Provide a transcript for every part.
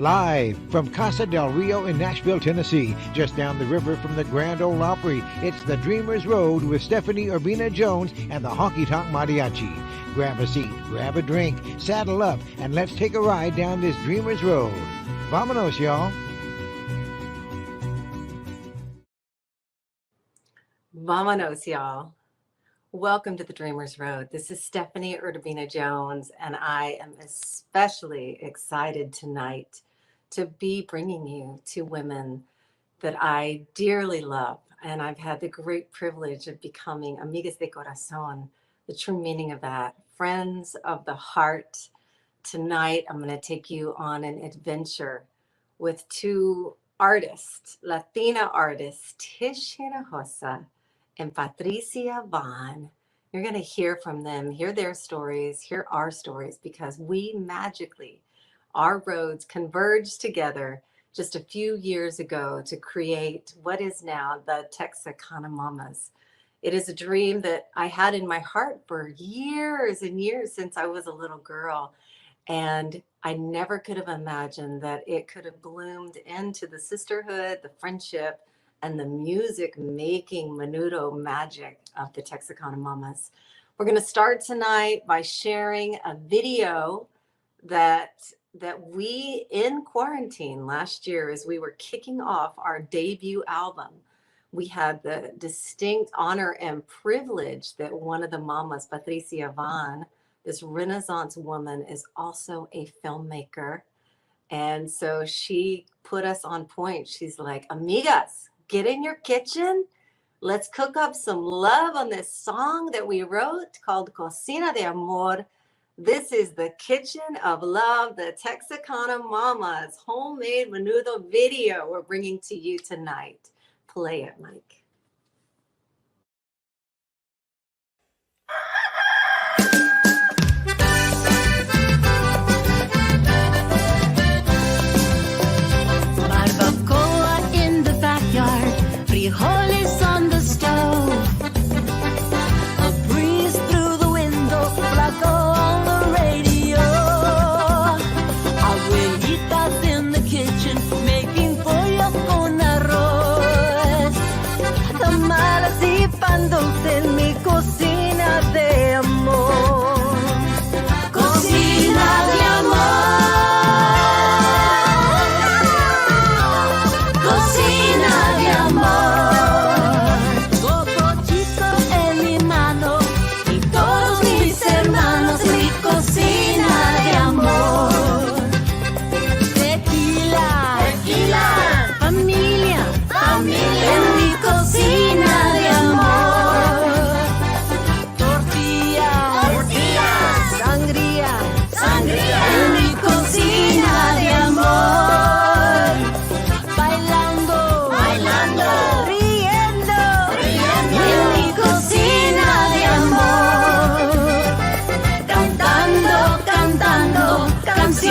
Live from Casa del Rio in Nashville, Tennessee, just down the river from the Grand Ole Opry, it's the Dreamers Road with Stephanie Urbina Jones and the Honky Tonk Mariachi. Grab a seat, grab a drink, saddle up, and let's take a ride down this Dreamers Road. Vámonos, y'all. Vámonos, y'all. Welcome to the Dreamers Road. This is Stephanie Urbina Jones, and I am especially excited tonight to be bringing you two women that I dearly love. And I've had the great privilege of becoming amigas de corazón, the true meaning of that, friends of the heart. Tonight, I'm going to take you on an adventure with two artists, Latina artists, Tish Hinojosa and Patricia Vaughn. You're going to hear from them, hear their stories, hear our stories, because we magically, our roads converged together just a few years ago to create what is now the Texicana Mamas. It is a dream that I had in my heart for years and years since I was a little girl. And I never could have imagined that it could have bloomed into the sisterhood, the friendship, and the music making menudo magic of the Texicana Mamas. We're going to start tonight by sharing a video that we in quarantine last year, as we were kicking off our debut album, we had the distinct honor and privilege that one of the mamas, Patricia Vaughn, this Renaissance woman, is also a filmmaker. And so she put us on point. She's like, amigas, get in your kitchen. Let's cook up some love on this song that we wrote called Cocina de Amor. This is the Kitchen of Love, the Texicana Mamas homemade menudo video we're bringing to you tonight. Play it, Mike. Barbacoa in the backyard, frijoles on the stove. A breeze through the window, Flaco on the radio. Abuelitas in the kitchen, making pollo con arroz. Tamales y pan dulce en mi cocina de amor. Cocina de amor.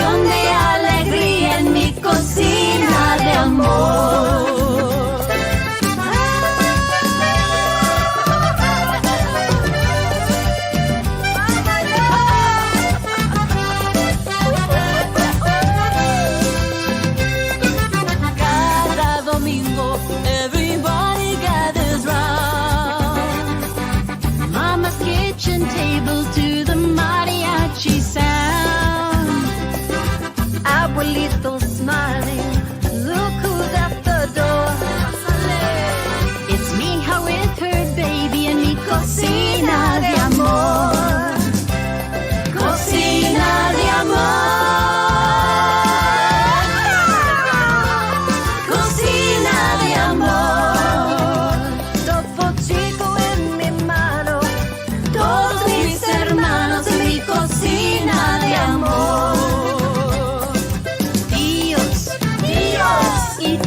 De alegría en mi cocina de amor. Cada domingo, everybody gathers round Mama's kitchen table to the mariachi sound. Abuelito smiling, look who's at the door. It's Mija with her baby and mi cocina de amor. Cocina de amor. Cocina de amor. Topo chico en mi mano, todos mis hermanos en mi cocina de amor. Y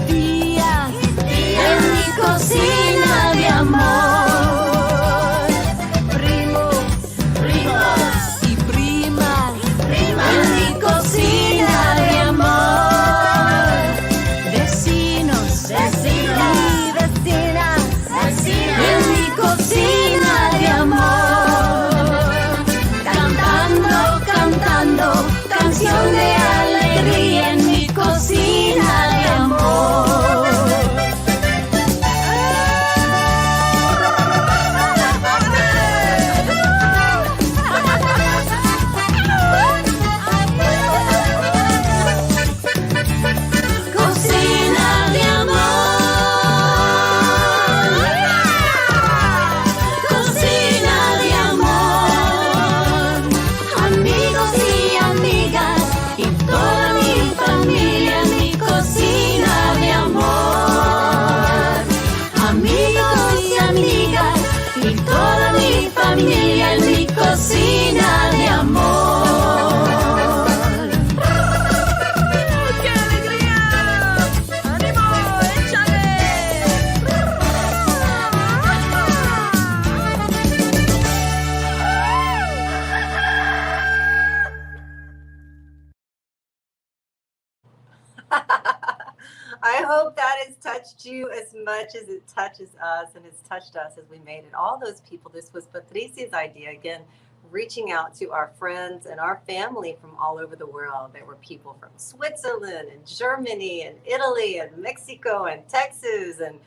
touched you as much as it touches us and has touched us as we made it. All those people, this was Patricia's idea. Again, reaching out to our friends and our family from all over the world. There were people from Switzerland and Germany and Italy and Mexico and Texas and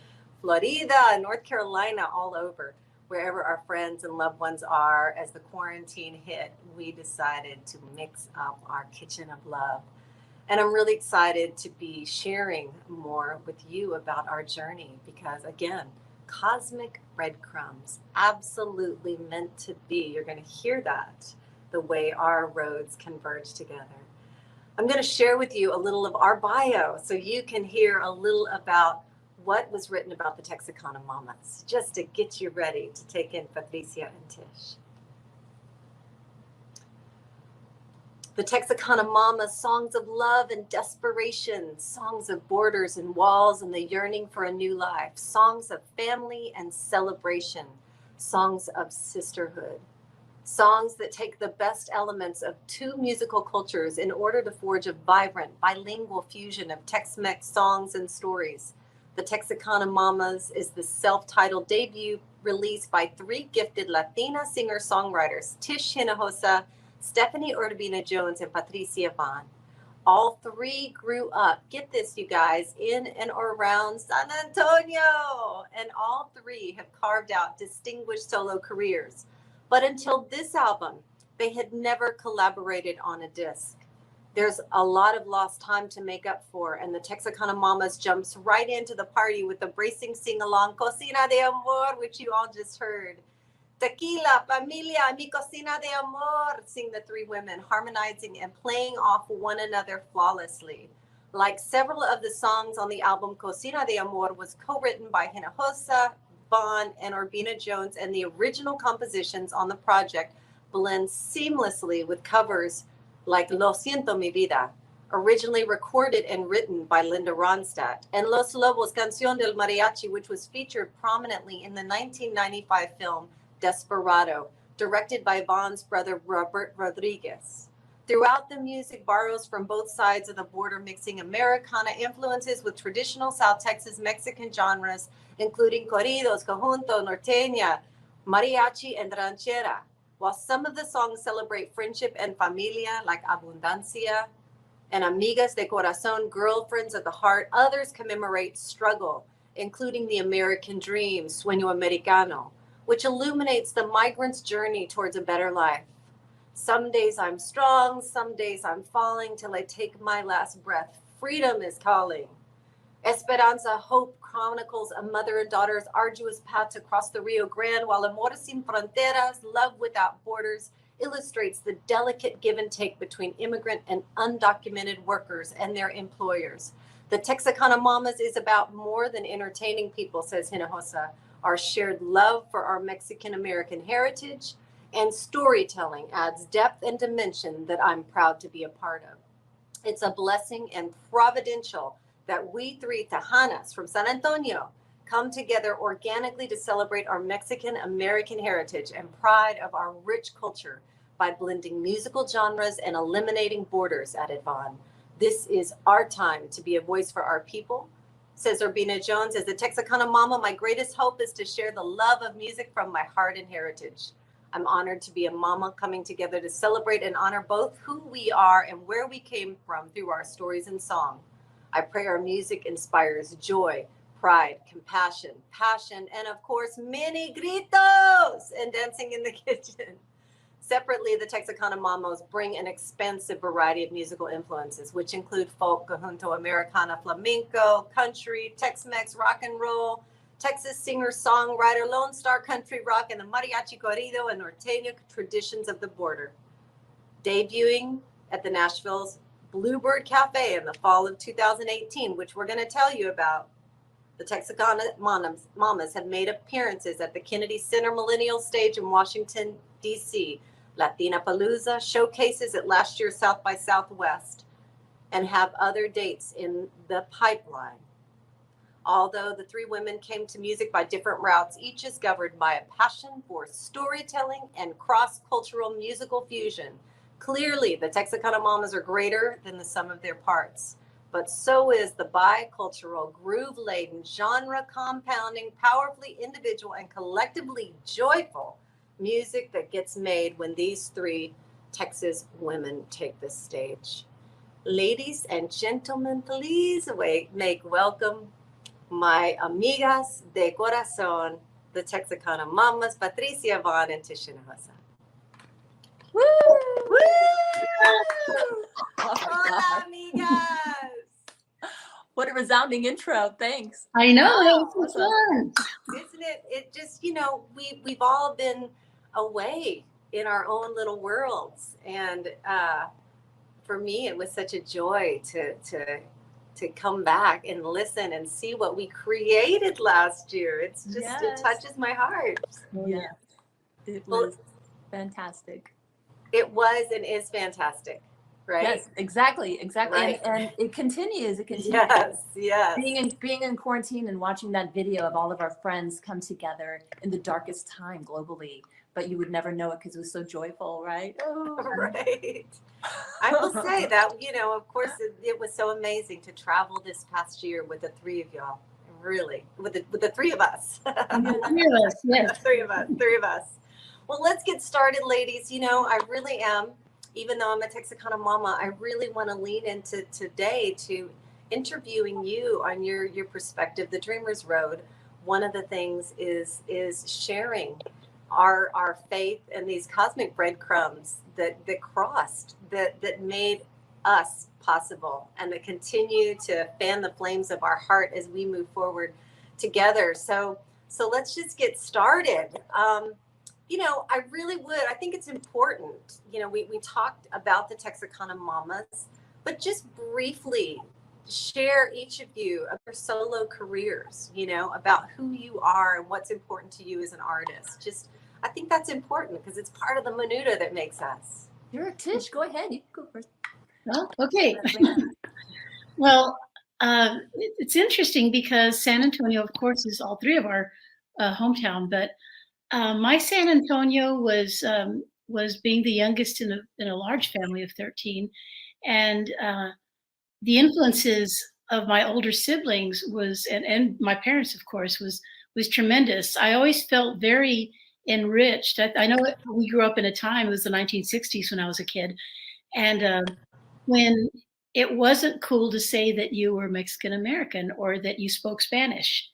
Florida and North Carolina, all over. Wherever our friends and loved ones are, as the quarantine hit, we decided to mix up our kitchen of love. And I'm really excited to be sharing more with you about our journey because, again, cosmic breadcrumbs, absolutely meant to be. You're going to hear that, the way our roads converge together. I'm going to share with you a little of our bio so you can hear a little about what was written about the Texicana Mamas, just to get you ready to take in Patricia and Tish. The Texicana Mamas, songs of love and desperation, songs of borders and walls and the yearning for a new life, songs of family and celebration, songs of sisterhood, songs that take the best elements of two musical cultures in order to forge a vibrant, bilingual fusion of Tex-Mex songs and stories. The Texicana Mamas is the self-titled debut release by three gifted Latina singer-songwriters, Tish Hinojosa, Stephanie Urbina Jones, and Patricia Vaughn. All three grew up, get this, you guys, in and around San Antonio, and all three have carved out distinguished solo careers. But until this album, they had never collaborated on a disc. There's a lot of lost time to make up for, and the Texicana Mamas jumps right into the party with the bracing sing-along Cocina de Amor, which you all just heard. Tequila, familia, mi cocina de amor, sing the three women, harmonizing and playing off one another flawlessly. Like several of the songs on the album, Cocina de Amor was co-written by Hinojosa, Vaughn, and Urbina Jones, and the original compositions on the project blend seamlessly with covers like Lo Siento Mi Vida, originally recorded and written by Linda Ronstadt, and Los Lobos, Canción del Mariachi, which was featured prominently in the 1995 film Desperado, directed by Vaughn's brother Robert Rodriguez. Throughout, the music borrows from both sides of the border, mixing Americana influences with traditional South Texas Mexican genres, including corridos, conjunto, norteña, mariachi, and ranchera. While some of the songs celebrate friendship and familia, like Abundancia and Amigas de Corazón, girlfriends of the heart, others commemorate struggle, including the American dream, Sueño Americano, which illuminates the migrant's journey towards a better life. Some days I'm strong, some days I'm falling till I take my last breath. Freedom is calling. Esperanza, hope, chronicles a mother and daughter's arduous path to cross the Rio Grande, while Amor Sin Fronteras, love without borders, illustrates the delicate give and take between immigrant and undocumented workers and their employers. The Texicana Mamas is about more than entertaining people, says Hinojosa. Our shared love for our Mexican-American heritage and storytelling adds depth and dimension that I'm proud to be a part of. It's a blessing and providential that we three Tejanas from San Antonio come together organically to celebrate our Mexican-American heritage and pride of our rich culture by blending musical genres and eliminating borders, added Vaughn. This is our time to be a voice for our people, says Urbina Jones. As the Texicana Mama, my greatest hope is to share the love of music from my heart and heritage. I'm honored to be a mama coming together to celebrate and honor both who we are and where we came from through our stories and song. I pray our music inspires joy, pride, compassion, passion, and of course, many gritos and dancing in the kitchen. Separately, the Texicana Mamas bring an expansive variety of musical influences, which include folk, conjunto, Americana, flamenco, country, Tex-Mex, rock and roll, Texas singer-songwriter, Lone Star country rock, and the mariachi, corrido, and norteño traditions of the border. Debuting at the Nashville's Bluebird Cafe in the fall of 2018, which we're going to tell you about, the Texicana Mamas have made appearances at the Kennedy Center Millennial Stage in Washington, D.C., Latina Palooza, showcases at last year's South by Southwest, and have other dates in the pipeline. Although the three women came to music by different routes, each is governed by a passion for storytelling and cross-cultural musical fusion. Clearly, the Texicana Mamas are greater than the sum of their parts. but so is the bicultural, groove-laden, genre-compounding, powerfully individual and collectively joyful music that gets made when these three Texas women take the stage. Ladies and gentlemen, please make welcome my amigas de corazón, the Texicana mamas, Patricia, Vaughn, and Tisha Hinojosa. Woo! Woo! Oh, Hola, amigas! What a resounding intro. Thanks. I know. Wow. It's fun. Isn't it? It just, we've all been away in our own little worlds. And for me, it was such a joy to come back and listen and see what we created last year. It's just, It touches my heart. Yeah, it was fantastic. It was and is fantastic, right? Yes, exactly. Right. And it continues. Yes. Being in quarantine and watching that video of all of our friends come together in the darkest time globally, but you would never know it because it was so joyful, right? Oh. Right. I will say that, of course, it was so amazing to travel this past year with the three of y'all. Really, with the three of us. Yes. Three of us. Well, let's get started, ladies. I really am, even though I'm a Texicana mama, I really want to lean into today to interviewing you on your perspective, the Dreamer's Road. One of the things is sharing our faith and these cosmic breadcrumbs that crossed, that made us possible, and that continue to fan the flames of our heart as we move forward together. So let's just get started. I think it's important, we talked about the Texicana mamas, but just briefly share each of you of your solo careers, about who you are and what's important to you as an artist. I think that's important because it's part of the menudo that makes us. Sure, Tish, go ahead. You can go first. Well, okay. Well, it's interesting because San Antonio, of course, is all three of our hometown, but my San Antonio was being the youngest in a large family of 13, and the influences of my older siblings and my parents, of course, was tremendous. I always felt very enriched. I know we grew up in a time, it was the 1960s when I was a kid, and when it wasn't cool to say that you were Mexican American or that you spoke Spanish.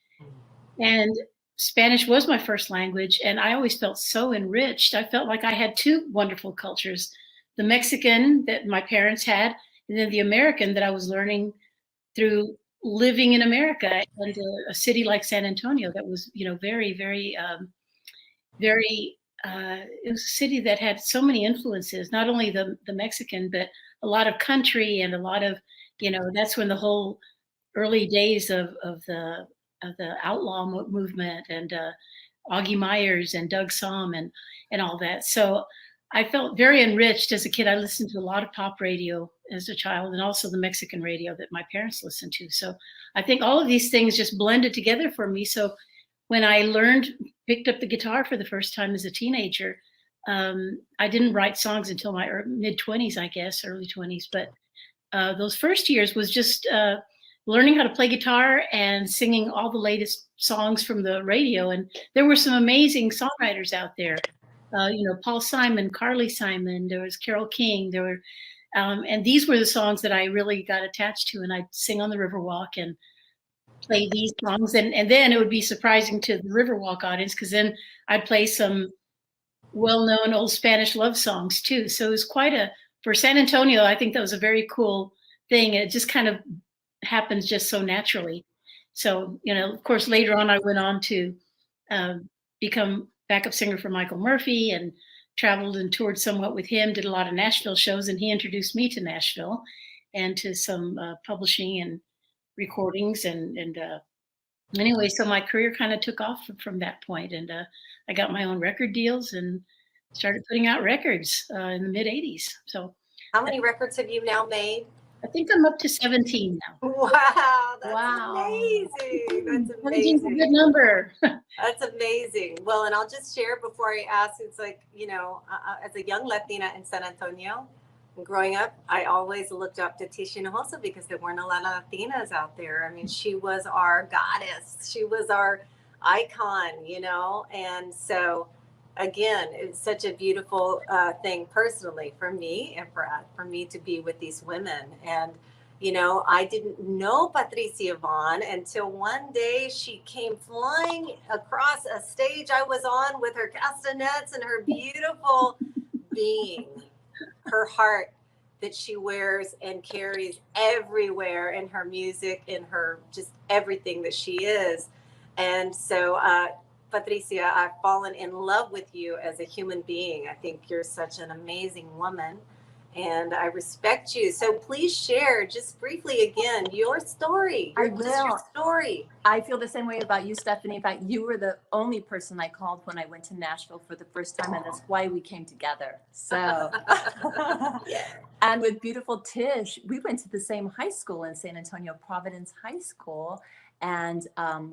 And Spanish was my first language, and I always felt so enriched. I felt like I had two wonderful cultures, the Mexican that my parents had, and then the American that I was learning through living in America, and a city like San Antonio that was, very, very, it was a city that had so many influences, not only the Mexican, but a lot of country and a lot of, that's when the whole early days of the outlaw movement and Augie Myers and Doug Somm and all that. So I felt very enriched as a kid. I listened to a lot of pop radio as a child, and also the Mexican radio that my parents listened to. So I think all of these things just blended together for me. So when I picked up the guitar for the first time as a teenager, I didn't write songs until my mid-20s, I guess, early 20s. But those first years was just learning how to play guitar and singing all the latest songs from the radio. And there were some amazing songwriters out there. Paul Simon, Carly Simon, there was Carole King, there were, and these were the songs that I really got attached to. And I'd sing on the Riverwalk and play these songs. And then it would be surprising to the Riverwalk audience, because then I'd play some well-known old Spanish love songs too. So it was for San Antonio, I think that was a very cool thing. It just kind of happens just so naturally. So, of course, later on, I went on to become backup singer for Michael Murphy and traveled and toured somewhat with him, did a lot of Nashville shows, and he introduced me to Nashville and to some publishing and recordings. And anyway, so my career kind of took off from that point. And I got my own record deals and started putting out records in the mid-'80s. So how many records have you now made? I think I'm up to 17 now. Wow, that's amazing. That's amazing. 17's a good number. That's amazing. Well, and I'll just share before I ask, it's like, as a young Latina in San Antonio, growing up, I always looked up to Tish Hinojosa because there weren't a lot of Latinas out there. I mean, she was our goddess. She was our icon, you know? And so, again, it's such a beautiful thing personally for me and for me to be with these women. And, you know, I didn't know Patricia Vaughn until one day she came flying across a stage I was on with her castanets and her beautiful being, her heart that she wears and carries everywhere in her music, in her just everything that she is. And so, Patricia, I've fallen in love with you as a human being. I think you're such an amazing woman and I respect you. So please share just briefly again your story. I Just your will. story. I feel the same way about you, Stephanie. In fact, you were the only person I called when I went to Nashville for the first time, and that's why we came together. So, Yeah. and with beautiful Tish, we went to the same high school in San Antonio, Providence High School, and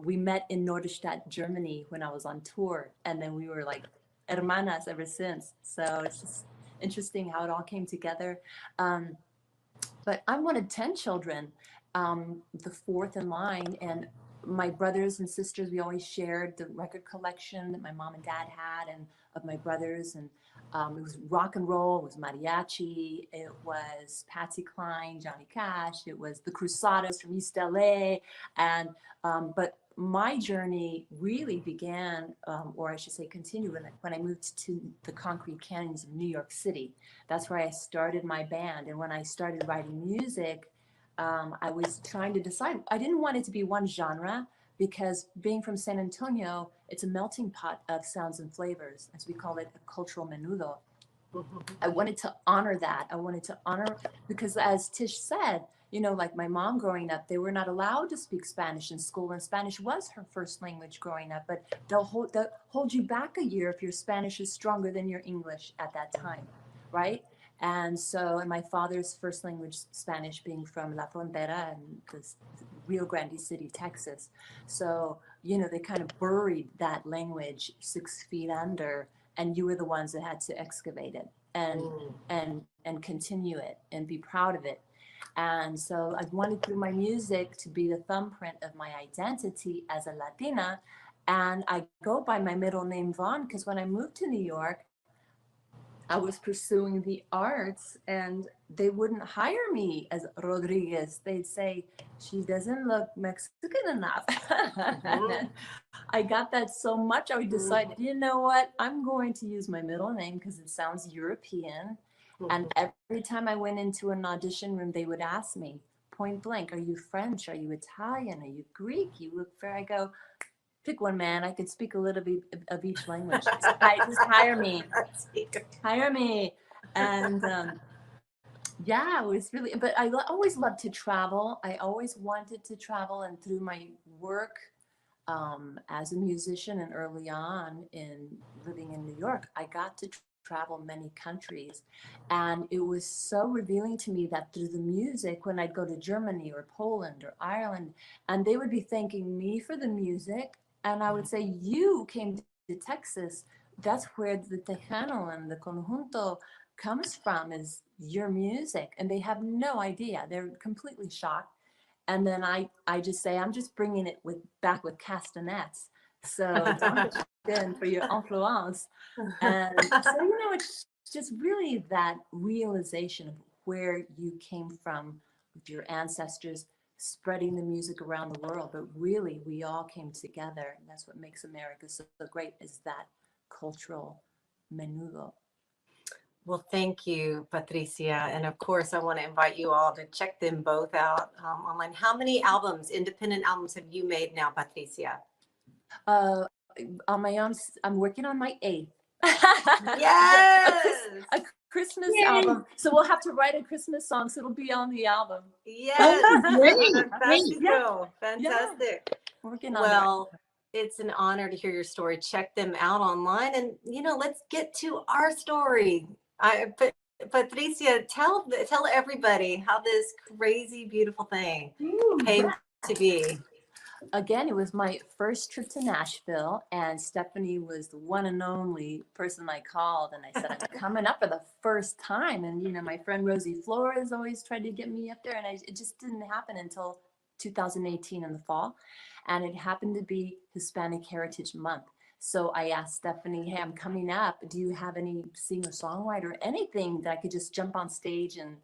we met in Norderstedt, Germany when I was on tour, and then we were like hermanas ever since. So it's just interesting how it all came together. But I'm one of 10 children, the fourth in line. And my brothers and sisters, we always shared the record collection that my mom and dad had and of my brothers. And it was rock and roll, it was mariachi, it was Patsy Cline, Johnny Cash, it was the Cruzados from East LA. And, but my journey really began, or I should say continued, when I moved to the concrete canyons of New York City. That's where I started my band. And when I started writing music, I was trying to decide. I didn't want it to be one genre because being from San Antonio, it's a melting pot of sounds and flavors, as we call it, a cultural menudo. I wanted to honor that. I wanted to honor, because as Tish said, you know, like my mom growing up, they were not allowed to speak Spanish in school, and Spanish was her first language growing up, but they'll hold you back a year if your Spanish is stronger than your English at that time, right? And so, and my father's first language, Spanish, being from La Frontera and the Rio Grande City, Texas. So, you know, they kind of buried that language 6 feet under, and you were the ones that had to excavate it and continue it and be proud of it. And so I wanted through my music to be the thumbprint of my identity as a Latina. And I go by my middle name, Vaughn, because when I moved to New York, I was pursuing the arts and they wouldn't hire me as Rodriguez. They'd say, she doesn't look Mexican enough. I got that so much, I decided, you know what? I'm going to use my middle name because it sounds European. And every time I went into an audition room, they would ask me point blank, are you French? Are you Italian? Are you Greek? You look fair. I go, pick one, man. I could speak a little bit of each language. Just hire me. Hire me. And yeah, it was really, but I always loved to travel. I always wanted to travel. And through my work as a musician and early on in living in New York, I got to travel many countries. And it was so revealing to me that through the music, when I'd go to Germany or Poland or Ireland, and they would be thanking me for the music, and I would say, you came to Texas, that's where the Tejano and the Conjunto comes from, is your music. And they have no idea. They're completely shocked. And then I just say, I'm just bringing it back with castanets. So don't in for your influence. And so, you know, it's just really that realization of where you came from with your ancestors, spreading the music around the world. But really, we all came together. And that's what makes America so great, is that cultural menudo. Well, thank you, Patricia. And of course, I want to invite you all to check them both out online. How many albums, independent albums, have you made now, Patricia? On my own, I'm working on my 8th. Yes! a Christmas album. So we'll have to write a Christmas song, so it'll be on the album. Yes! Great. Fantastic. Working on Well, it's an honor to hear your story. Check them out online. And, you know, let's get to our story. Patricia, tell everybody how this crazy, beautiful thing came to be. again, it was my first trip to Nashville, and Stephanie was the one and only person I called. And I said, I'm coming up for the first time. And, you know, my friend Rosie Flores always tried to get me up there, and it just didn't happen until 2018 in the fall. And it happened to be Hispanic Heritage Month. So I asked Stephanie, hey, I'm coming up. Do you have any singer-songwriter, anything that I could just jump on stage and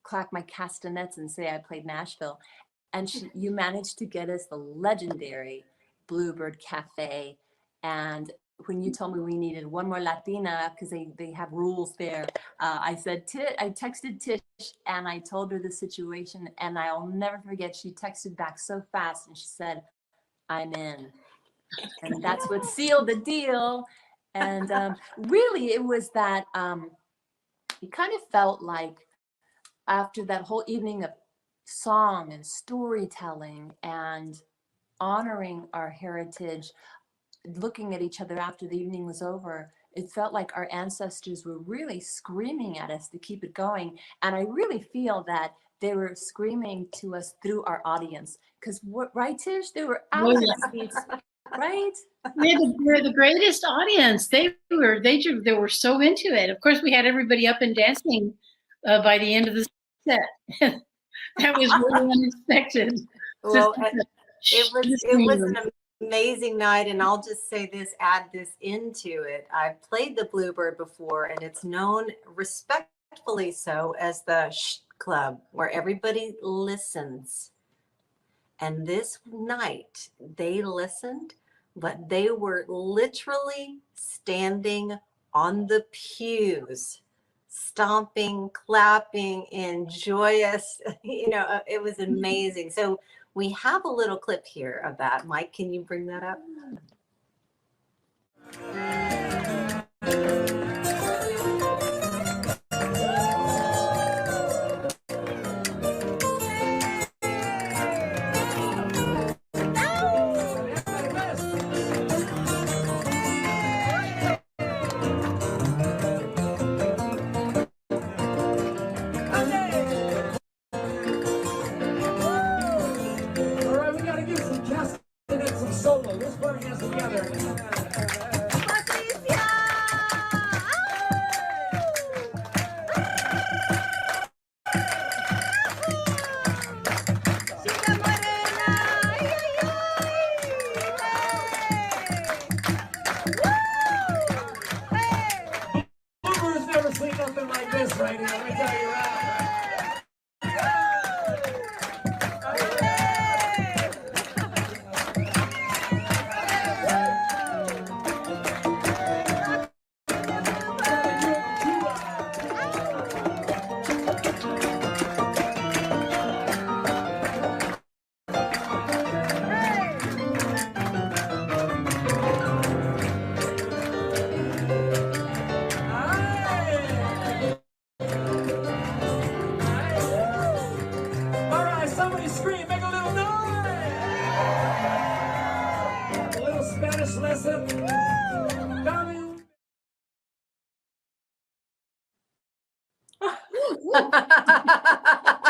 clack my castanets and say I played Nashville? And you managed to get us the legendary Bluebird Cafe. And when you told me we needed one more Latina, because they have rules there, I texted Tish and I told her the situation, and I'll never forget, she texted back so fast and she said, I'm in. And that's what sealed the deal. And really, it was that it kind of felt like after that whole evening of song and storytelling and honoring our heritage, looking at each other after the evening was over, it felt like our ancestors were really screaming at us to keep it going. And I really feel that they were screaming to us through our audience. Because right, Tish? They were out of their seats, right? We're the greatest audience. They were so into it. Of course, we had everybody up and dancing by the end of the set. That was really unexpected. Well, it was an amazing night, and I'll just say this, add this into it. I've played the Bluebird before, and it's known respectfully so as the Shh Club, where everybody listens. And this night they listened, but they were literally standing on the pews, stomping, clapping in joyous, it was amazing. So we have a little clip here of that. Mike, can you bring that up?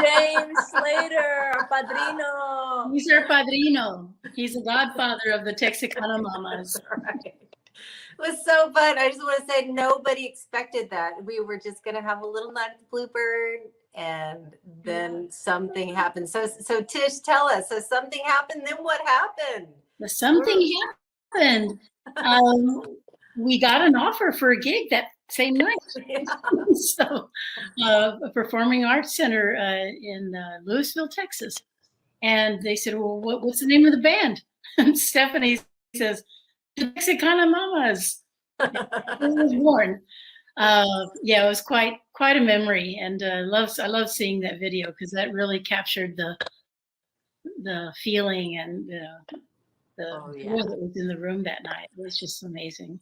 James Slater, our padrino. He's our padrino. He's the godfather of the Texicana mamas. Right. It was so fun. I just want to say nobody expected that. We were just going to have a little night at the Bluebird, and then something happened. So Tish, tell us. So something happened. Then what happened? Something happened. We got an offer for a gig that same night. Yeah. So, a performing arts center in Louisville, Texas. And they said, well, what's the name of the band? And Stephanie says, the Texicana Mamas. I was born. Yeah, it was quite a memory. And I love seeing that video, because that really captured the feeling and joy that was in the room that night. It was just amazing.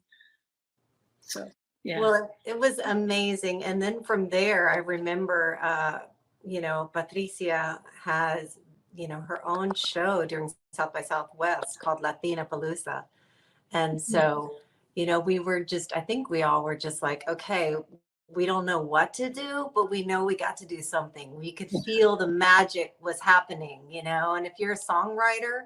So, yeah. Well, it was amazing. And then from there, I remember, Patricia has, her own show during South by Southwest called Latina Palooza. And so, we were I think we all were just like, okay, we don't know what to do, but we know we got to do something. We could feel the magic was happening, and if you're a songwriter,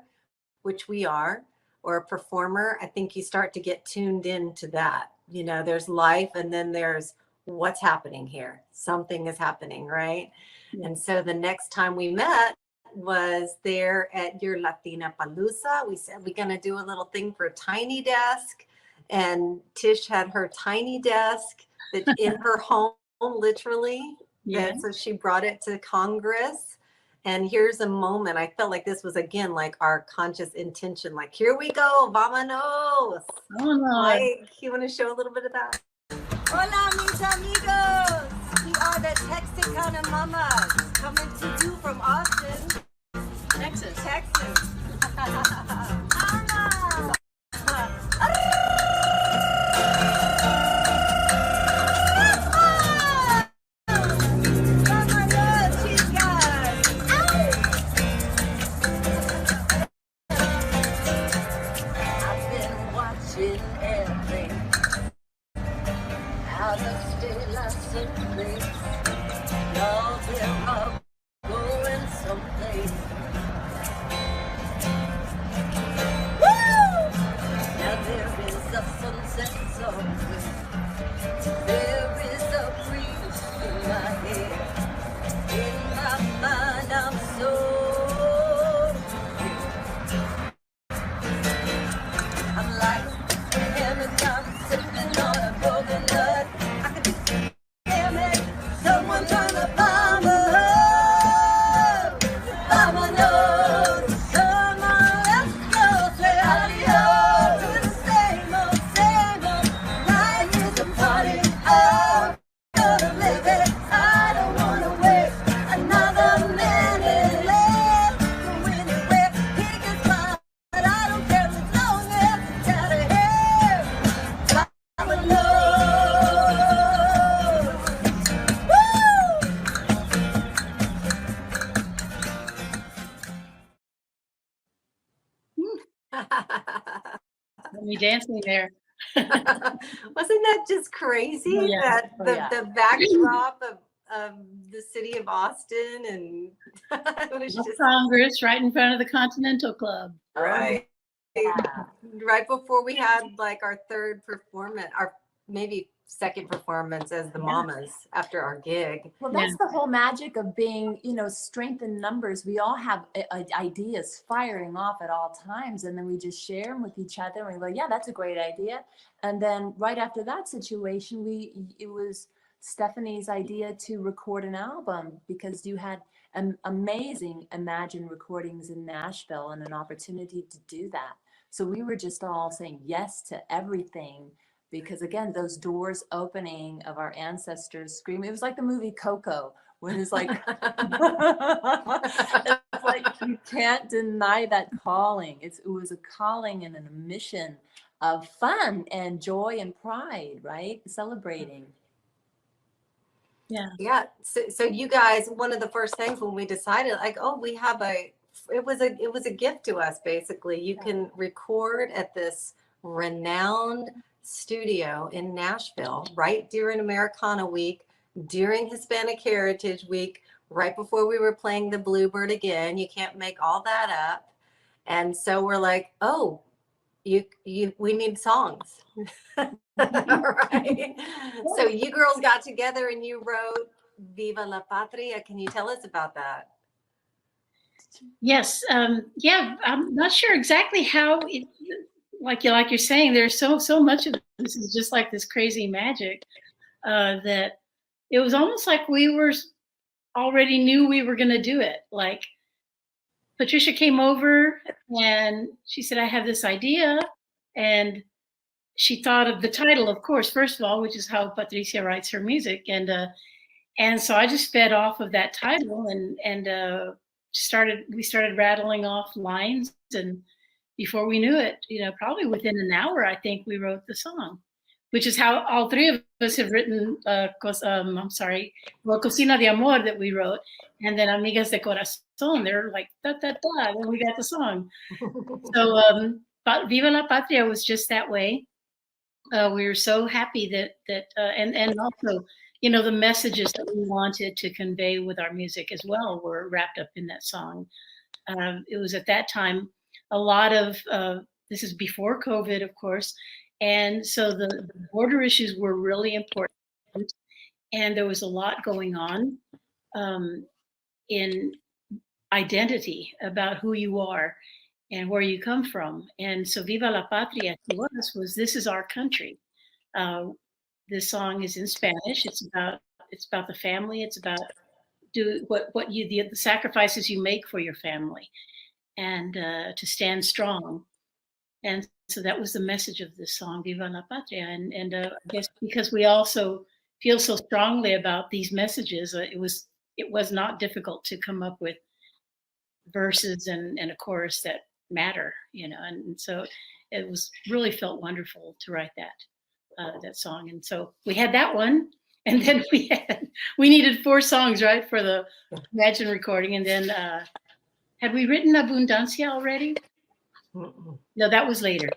which we are, or a performer, I think you start to get tuned into that. You know, there's life and then there's what's happening here. Something is happening, right? Yeah. And so the next time we met was there at your Latina Palooza. We said we're going to do a little thing for a tiny desk. And Tish had her tiny desk that's in her home, literally. Yeah. And so she brought it to Congress. And here's a moment. I felt like this was, again, like our conscious intention. Like, here we go. Vámonos. Oh, no. Mike, you want to show a little bit of that? Hola, mis amigos. We are the Texicana mamas coming to you from Austin, Texas. Texas. Me dancing there. Wasn't that just crazy? Oh, yeah. That Oh, the, yeah. the backdrop of the city of Austin, and it was just Congress right in front of the Continental Club. right. Yeah. Right before we had like our third performance, our maybe second performance as the mamas after our gig. Well, that's the whole magic of being, you know, strength in numbers. We all have ideas firing off at all times, and then we just share them with each other. And we go, yeah, that's a great idea. And then right after that situation, it was Stephanie's idea to record an album, because you had amazing Imagine recordings in Nashville and an opportunity to do that. So we were just all saying yes to everything. Because again, those doors opening of our ancestors screaming, it was like the movie Coco, when it's like, it's like you can't deny that calling. It was a calling and a mission of fun and joy and pride, right? Celebrating. Yeah. Yeah. So you guys, one of the first things when we decided, like, oh, we have it was a gift to us, basically. You can record at this renowned studio in Nashville right during Americana Week, during Hispanic Heritage Week, right before we were playing the Bluebird again. You can't make all that up. And so we're like, oh, we need songs. Right. So you girls got together and you wrote Viva la Patria. Can you tell us about that? Yes. Yeah. I'm not sure exactly how it, like you're saying, there's so much of this is just like this crazy magic, that it was almost like we were already knew we were going to do it. Like Patricia came over and she said, I have this idea. And she thought of the title, of course, first of all, which is how Patricia writes her music. And so I just fed off of that title and we started rattling off lines, and before we knew it, you know, probably within an hour, I think we wrote the song, which is how all three of us have written, Cocina de Amor that we wrote, and then Amigas de Corazón. They're like, da, da, da, and we got the song. So Viva la Patria was just that way. We were so happy that and also, you know, the messages that we wanted to convey with our music as well were wrapped up in that song. It was at that time a lot of, this is before COVID, of course. And so the border issues were really important. And there was a lot going on in identity about who you are and where you come from. And so Viva la Patria to us was, this is our country. This song is in Spanish. It's about the family. It's about the sacrifices you make for your family, and to stand strong. And so that was the message of this song, Viva la Patria. And I guess because we also feel so strongly about these messages, it was not difficult to come up with verses and a chorus that matter, and so it was really felt wonderful to write that song. And so we had that one, and then we needed 4 songs, right, for the Imagine recording. And then had we written Abundancia already? No, that was later.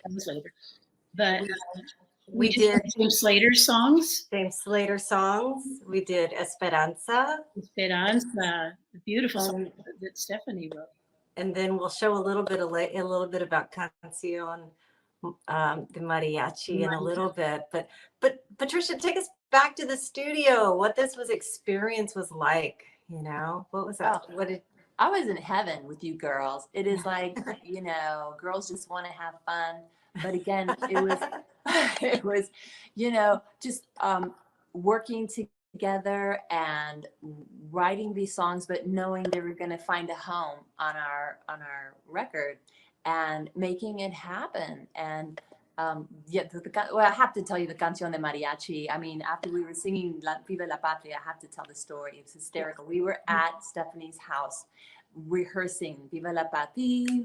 But we did James Slater songs. We did Esperanza, the beautiful song that Stephanie wrote. And then we'll show a little bit about Canción de Mariachi in a little bit. But Patricia, take us back to the studio. What this experience was like, What was that? I was in heaven with you girls. It is like, girls just want to have fun. But again, it was, just working together and writing these songs, but knowing they were going to find a home on our record and making it happen. And I have to tell you the Canción de Mariachi. I mean, after we were singing Viva la Patria, I have to tell the story. It's hysterical. We were at Stephanie's house rehearsing Viva la Patria.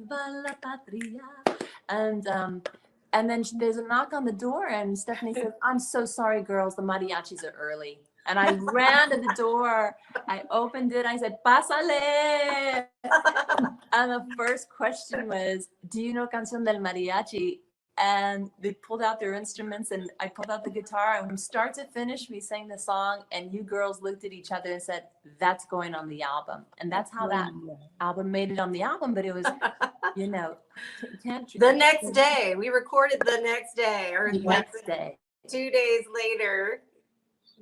And then there's a knock on the door, and Stephanie says, "I'm so sorry, girls, the mariachis are early." And I ran to the door. I opened it. I said, "Pásale." And the first question was, "Do you know Canción del Mariachi?" And they pulled out their instruments, and I pulled out the guitar, and from start to finish, we sang the song, and you girls looked at each other and said, "That's going on the album." And that's how that album made it on the album. But it was, the next day. We recorded the next day, or the next day. 2 days later.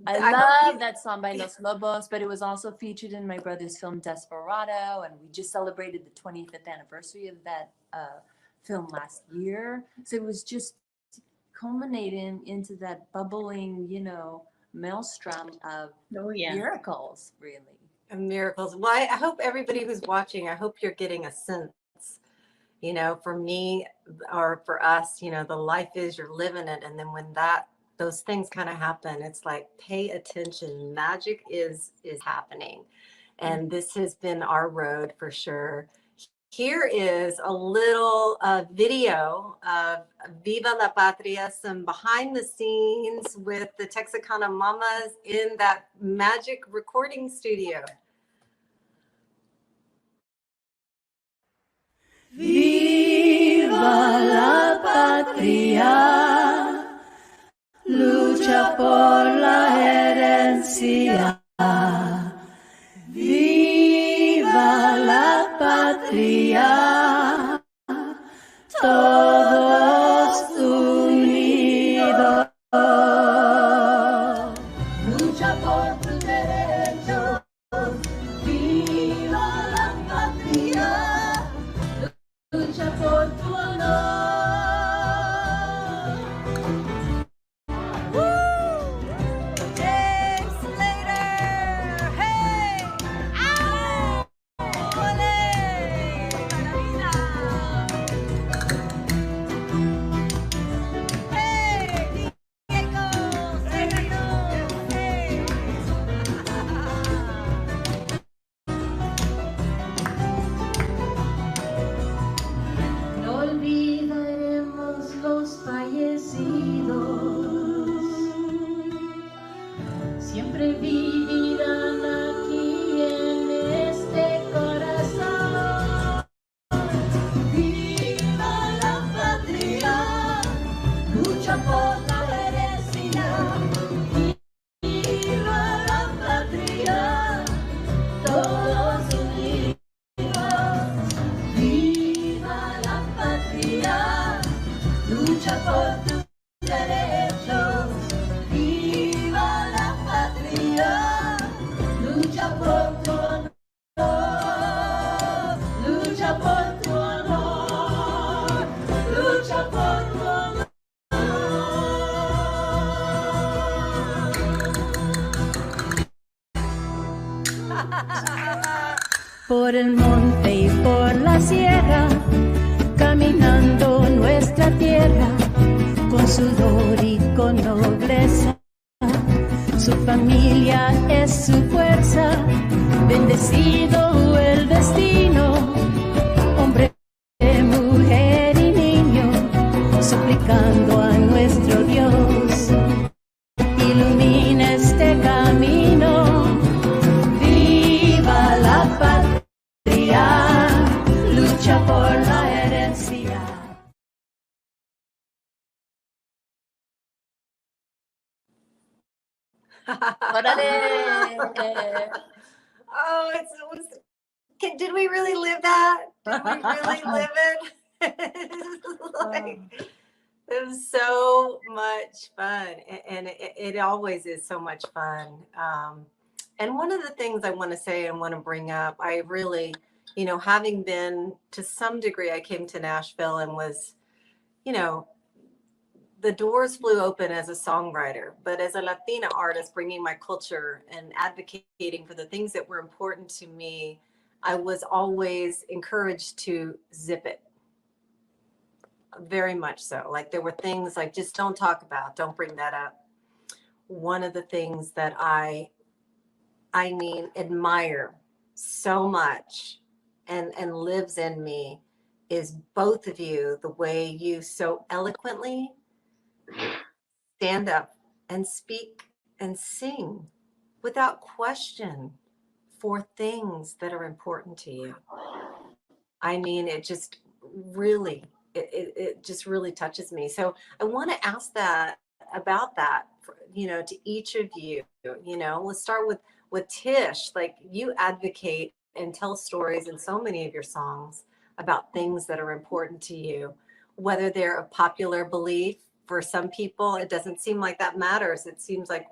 I love that song by Los Lobos, but it was also featured in my brother's film Desperado, and we just celebrated the 25th anniversary of that film last year. So it was just culminating into that bubbling, maelstrom of miracles, really. Miracles. Well, I hope everybody who's watching, I hope you're getting a sense, for me or for us, the life is you're living it. And then when those things kind of happen, it's like, pay attention. Magic is happening. And this has been our road for sure. Here is a little video of Viva la Patria, some behind the scenes with the Texicana Mamas in that magic recording studio. Viva la patria, lucha por la herencia. Viva la patria, todos unidos. Lucha por tus derechos. Viva la patria, lucha por tu honor. James Slater. por tus derechos. Viva la patria, lucha por tu honor, lucha por tu honor, lucha por tu honor. Por el monte y por la sierra, caminando nuestra tierra, con sudor y con nobleza. Su familia es su fuerza, bendecido el destino, hombre, mujer y niño, suplicando a nuestro Dios, ilumina este camino. Viva la patria, lucha por la herencia. Oh, it was. Did we really live that? Did we really live it? It was so much fun, and it always is so much fun. And one of the things I want to say and want to bring up, I really, having been to some degree, I came to Nashville and was, the doors flew open as a songwriter, but as a Latina artist, bringing my culture and advocating for the things that were important to me, I was always encouraged to zip it. Very much so. Like there were things like, just don't talk about, don't bring that up. One of the things that I admire so much and lives in me is both of you, the way you so eloquently stand up and speak and sing without question for things that are important to you. I mean, it just really, it just really touches me. So I want to ask about that, to each of you. Let's start with Tish. Like, you advocate and tell stories in so many of your songs about things that are important to you, whether they're a popular belief. For some people, it doesn't seem like that matters. It seems like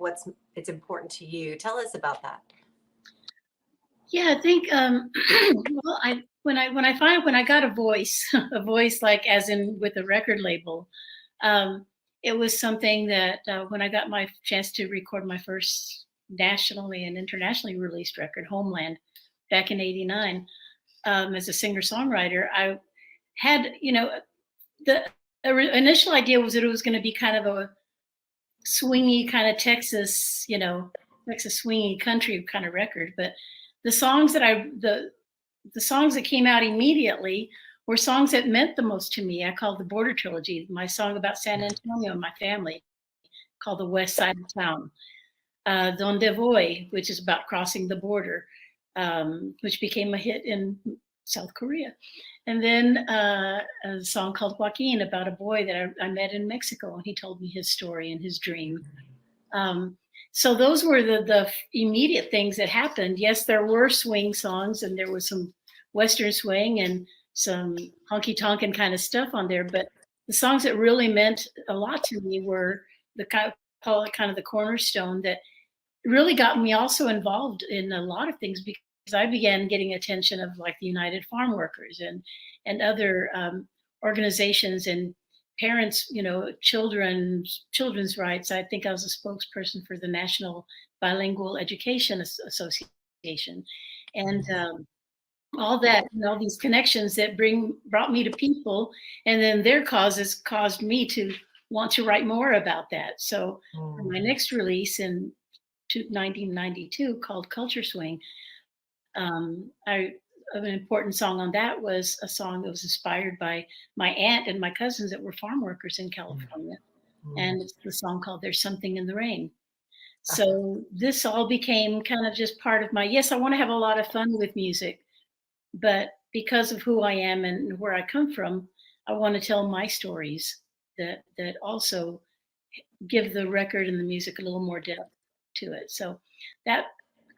it's important to you. Tell us about that. Yeah, I think well, when I got a voice, a voice like as in with a record label, it was something that when I got my chance to record my first nationally and internationally released record, Homeland, back in '89, as a singer-songwriter, I had, the initial idea was that it was going to be kind of a swingy kind of Texas, Texas swingy country kind of record. But the songs that the songs that came out immediately were songs that meant the most to me. I called the Border Trilogy, my song about San Antonio and my family, called The West Side of Town. Donde Voy, which is about crossing the border, which became a hit in South Korea. And then a song called Joaquin, about a boy that I met in Mexico, and he told me his story and his dream. So those were the immediate things that happened. Yes, there were swing songs, and there was some Western swing and some honky tonk and kind of stuff on there. But the songs that really meant a lot to me were call it kind of the cornerstone that really got me also involved in a lot of things, because I began getting attention of like the United Farm Workers and other organizations and parents, children's rights. I think I was a spokesperson for the National Bilingual Education Association, and all that, all these connections that brought me to people, and then their causes caused me to want to write more about that. So for my next release in 1992 called Culture Swing, an important song on that was a song that was inspired by my aunt and my cousins that were farm workers in California. And it's the song called There's Something in the Rain. So this all became kind of just part of yes, I want to have a lot of fun with music, but because of who I am and where I come from, I want to tell my stories that also give the record and the music a little more depth to it. So that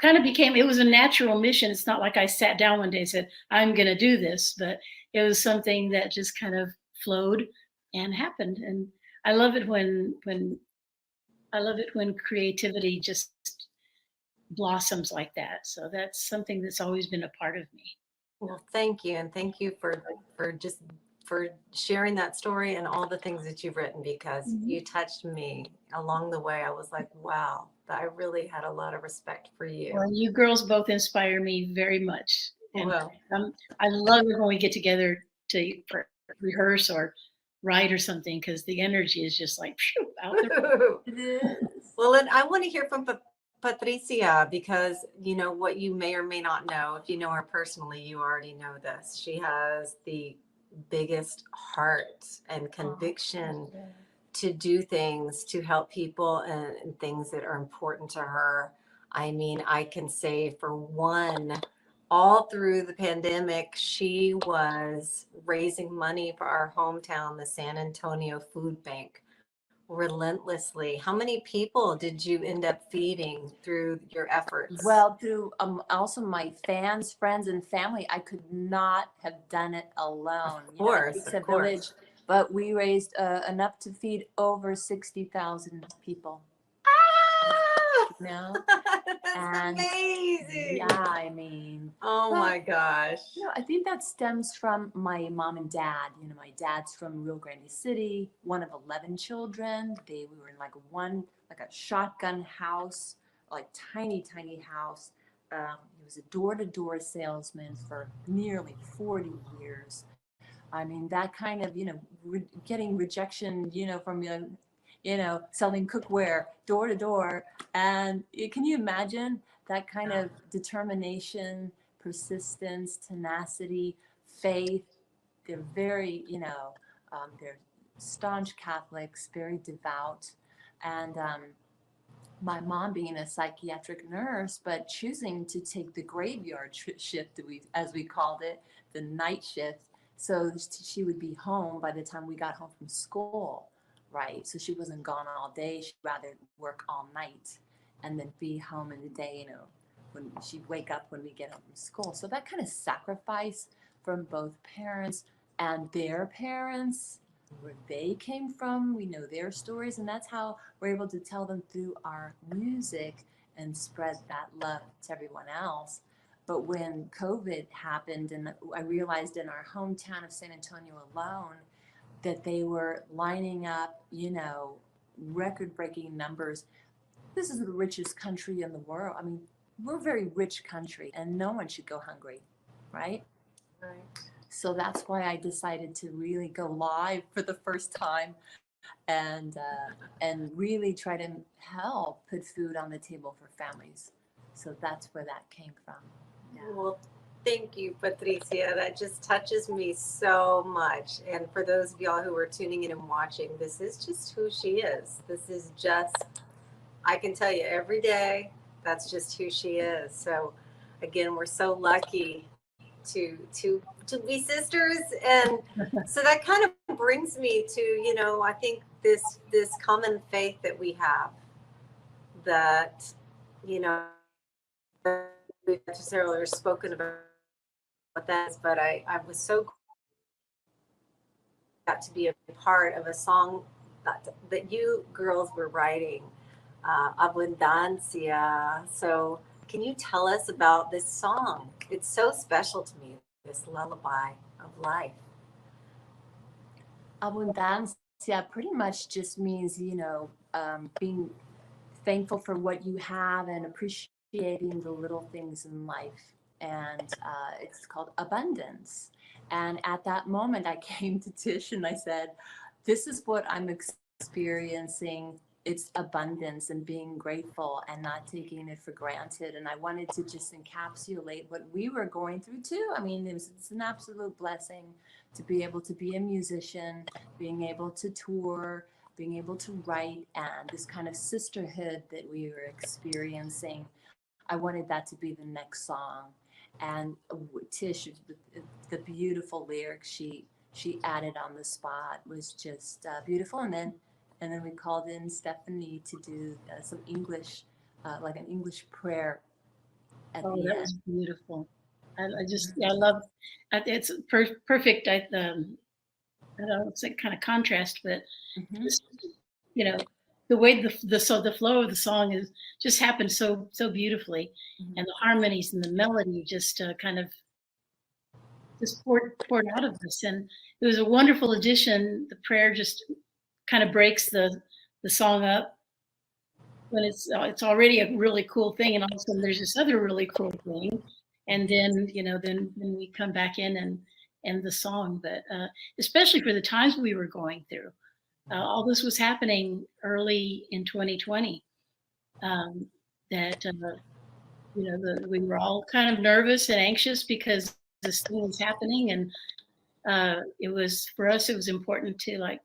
kind of it was a natural mission. It's not like I sat down one day and said, I'm going to do this, but it was something that just kind of flowed and happened. And I love it when creativity just blossoms like that. So that's something that's always been a part of me. Well, thank you, and thank you for just for sharing that story and all the things that you've written, because you touched me along the way. I was like, wow, I really had a lot of respect for you. Well, you girls both inspire me very much, and Well, I love it when we get together to rehearse or write or something, because the energy is just like phew, out there. It is. well, and I want to hear from Patricia, because you know what you may or may not know. If you know her personally, you already know this. She has the biggest heart and conviction to do things to help people, and things that are important to her. I mean, I can say for one, all through the pandemic, she was raising money for our hometown, the San Antonio Food Bank, relentlessly. How many people did you end up feeding through your efforts? Well, through also my fans, friends, and family, I could not have done it alone. Of course, It's of a course. village, but we raised enough to feed over 60,000 people. You know? That's And amazing. yeah, I mean, Oh well, my gosh. I think that stems from my mom and dad. My dad's from Rio Grande City, one of 11 children. We were in like a shotgun house, like tiny, tiny house. He was a door-to-door salesman for nearly 40 years. I mean, that kind of, getting rejection, from, selling cookware door to door. And can you imagine that kind of determination, persistence, tenacity, faith? They're very, they're staunch Catholics, very devout. And my mom being a psychiatric nurse, but choosing to take the graveyard shift, as we called it, the night shift. So she would be home by the time we got home from school, right? So she wasn't gone all day. She'd rather work all night and then be home in the day, when she'd wake up when we get home from school. So that kind of sacrifice from both parents and their parents, where they came from, we know their stories, and that's how we're able to tell them through our music and spread that love to everyone else. But when COVID happened, and I realized in our hometown of San Antonio alone that they were lining up, record-breaking numbers. This is the richest country in the world. I mean, we're a very rich country, and no one should go hungry, right? Right. So that's why I decided to really go live for the first time, and really try to help put food on the table for families. So that's where that came from. Yeah. Well, thank you, Patricia. That just touches me so much. And for those of y'all who are tuning in and watching, this is just who she is. This is just, I can tell you every day, that's just who she is. So again, we're so lucky to be sisters. And so that kind of brings me to, I think this common faith that we have, that, we've necessarily spoken about what that is, but I was so glad to be a part of a song that you girls were writing, Abundancia. So can you tell us about this song? It's so special to me, this lullaby of life. Abundancia pretty much just means, being thankful for what you have and appreciating the little things in life. And it's called abundance. And at that moment, I came to Tish and I said, this is what I'm experiencing. It's abundance and being grateful and not taking it for granted. And I wanted to just encapsulate what we were going through too. I mean, it's an absolute blessing to be able to be a musician, being able to tour, being able to write, and this kind of sisterhood that we were experiencing. I wanted that to be the next song. And Tish, the beautiful lyrics she added on the spot was just beautiful. And then we called in Stephanie to do some English, like an English prayer at the That end. was beautiful. I love it's perfect. I don't know, it's a kind of contrast, but Mhm. just, you know, the way the flow of the song is just happened so beautifully, Mhm. and the harmonies and the melody just kind of just poured out of us, and it was a wonderful addition. The prayer just kind of breaks the song up when it's already a really cool thing, and all of a sudden there's this other really cool thing, and then then we come back in and end the song. But especially for the times we were going through, all this was happening early in 2020. That we were all kind of nervous and anxious because this thing was happening, and it was for us. It was important to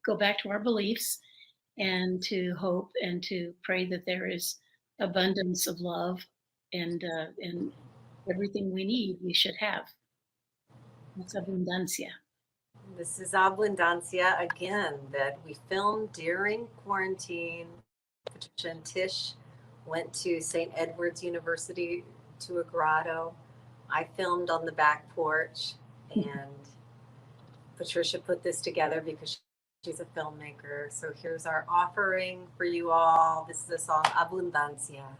go back to our beliefs, and to hope and to pray that there is abundance of love and everything we need, we should have. That's abundancia. This is Abundancia again that we filmed during quarantine. Patricia and Tish went to St. Edward's University to a grotto. I filmed on the back porch, and Patricia put this together because she's a filmmaker. So here's our offering for you all. This is the song Abundancia.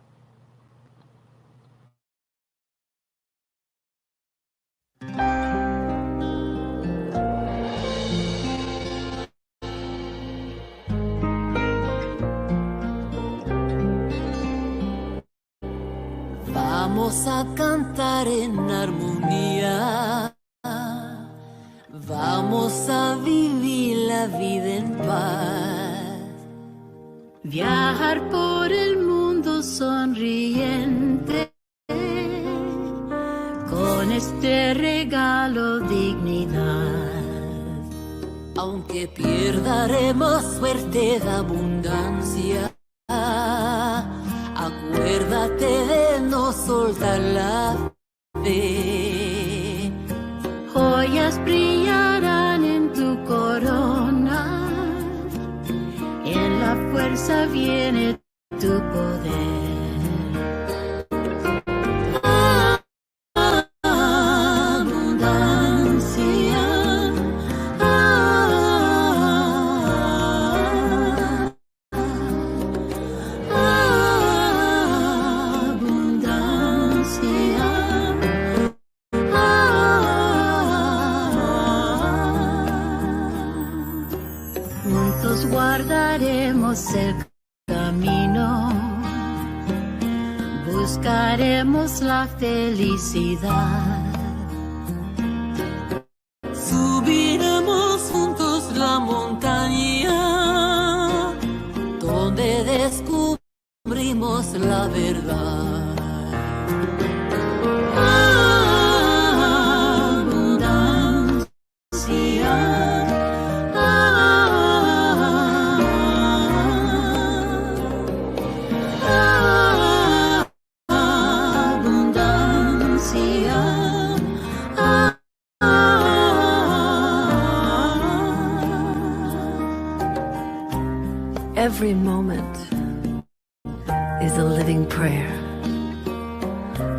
Vamos a cantar en armonía, vamos a vivir la vida en paz, viajar por el mundo sonriente, con este regalo dignidad. Aunque pierdaremos suerte de abundancia, acuérdate de no soltar la fe. Joyas brillarán en tu corona, en la fuerza viene tu poder. Guardaremos el camino, buscaremos la felicidad, subiremos juntos la montaña, donde descubrimos la verdad. Every moment is a living prayer.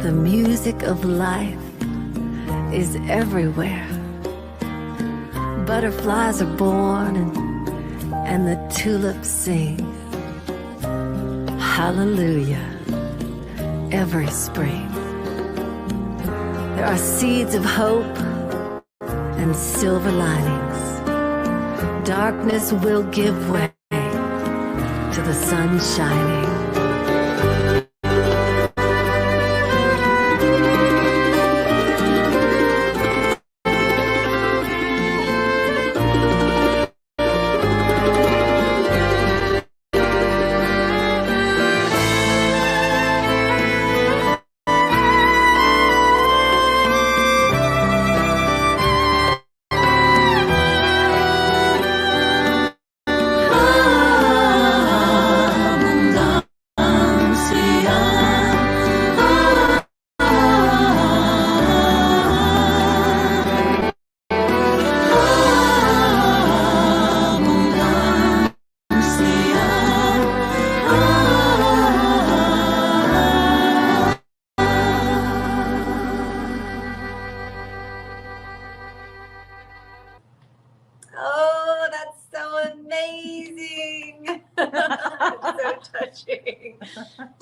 The music of life is everywhere. Butterflies are born and the tulips sing. Hallelujah, every spring. There are seeds of hope and silver linings. Darkness will give way to the sun shining. stretching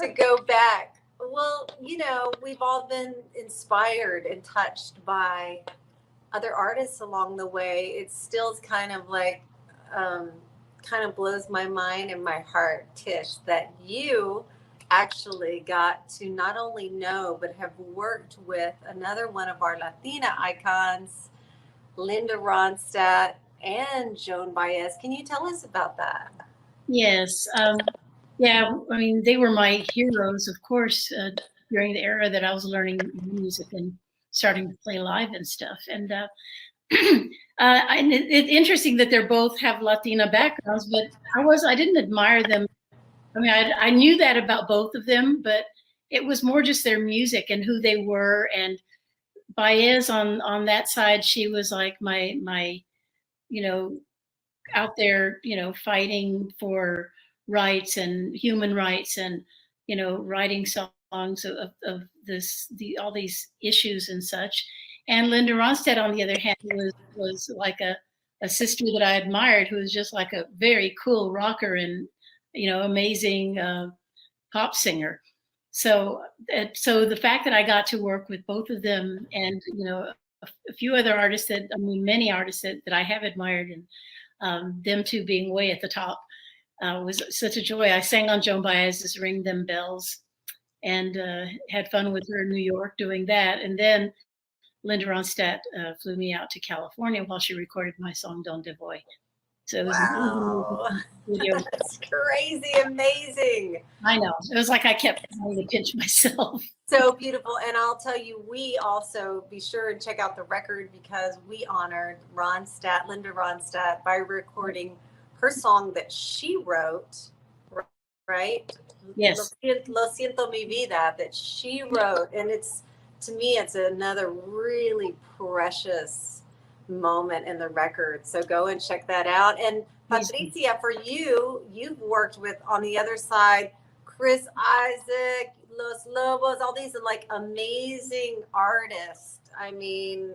to go back. Well, you know, we've all been inspired and touched by other artists along the way. It still kind of like, kind of blows my mind and my heart, Tish, that you actually got to not only know, but have worked with another one of our Latina icons, Linda Ronstadt and Joan Baez. Can you tell us about that? Yes. Yeah, I mean, they were my heroes, of course, during the era that I was learning music and starting to play live and stuff. And and it's interesting that they're both have Latina backgrounds, but I didn't admire them. I mean, I knew that about both of them, but it was more just their music and who they were. And Baez on that side, she was like my, you know, out there, you know, fighting for rights and human rights and, you know, writing songs of all these issues and such. And Linda Ronstadt, on the other hand, was like a sister that I admired, who was just like a very cool rocker and, you know, amazing pop singer. So the fact that I got to work with both of them and, you know, a few other artists many artists that I have admired, and them two being way at the top was such a joy. I sang on Joan Baez's Ring Them Bells and had fun with her in New York doing that. And then Linda Ronstadt flew me out to California while she recorded my song Donde Voy. So it was Wow. That's crazy, amazing. I know. It was like I kept trying to pinch myself. So beautiful. And I'll tell you, we also be sure and check out the record because we honored Linda Ronstadt, by recording her song that she wrote, right? Yes. Lo siento mi vida, that she wrote. And to me, it's another really precious moment in the record. So go and check that out. And Patricia, for you've worked with, on the other side, Chris Isaac, Los Lobos, all these are like amazing artists. I mean,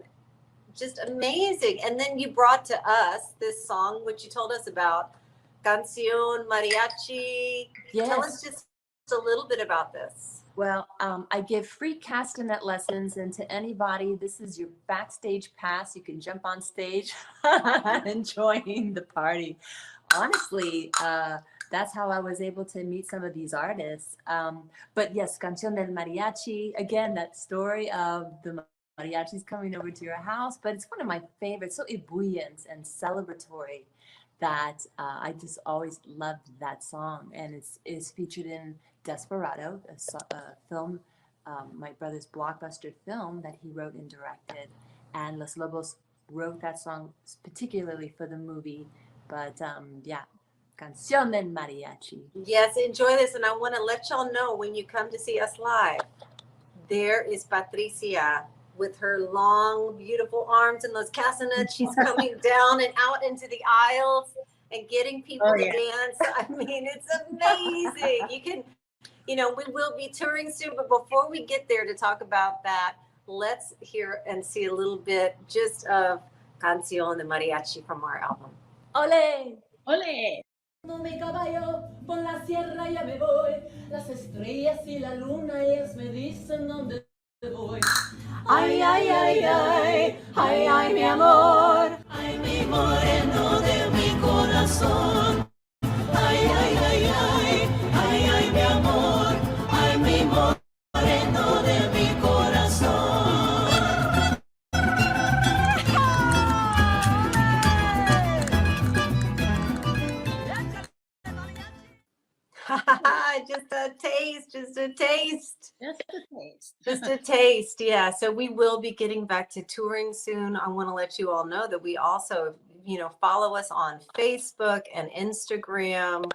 just amazing. And then you brought to us this song, which you told us about, Canción Mariachi. Yes. Tell us just a little bit about this. Well, I give free castanet lessons, and to anybody, this is your backstage pass. You can jump on stage and join the party. Honestly, that's how I was able to meet some of these artists. But yes, Canción del Mariachi, again, that story of the mariachis coming over to your house, but it's one of my favorites, so ebullient and celebratory that I just always loved that song. And it's featured in Desperado, a film, my brother's blockbuster film that he wrote and directed. And Los Lobos wrote that song particularly for the movie. But yeah, Canción del Mariachi. Yes, enjoy this. And I want to let y'all know, when you come to see us live, there is Patricia with her long, beautiful arms and those castanets. She's coming down and out into the aisles and getting people to dance. I mean, it's amazing. You can, you know, we will be touring soon, but before we get there to talk about that, let's hear and see a little bit just of Canción de Mariachi from our album. Ole! Ole! Mi caballo por la sierra ya me voy, las estrellas y la luna ellas me dicen dónde voy. Ay, ay, ay, ay, ay, ay, mi amor, ay, mi moreno de mi corazón. Ay, ay, ay, ay, ay, ay, mi amor, ay, mi moreno de mi corazón. Just a taste, just a taste. Just a taste. Just a taste, yeah. So we will be getting back to touring soon. I want to let you all know that we also, you know, follow us on Facebook and Instagram,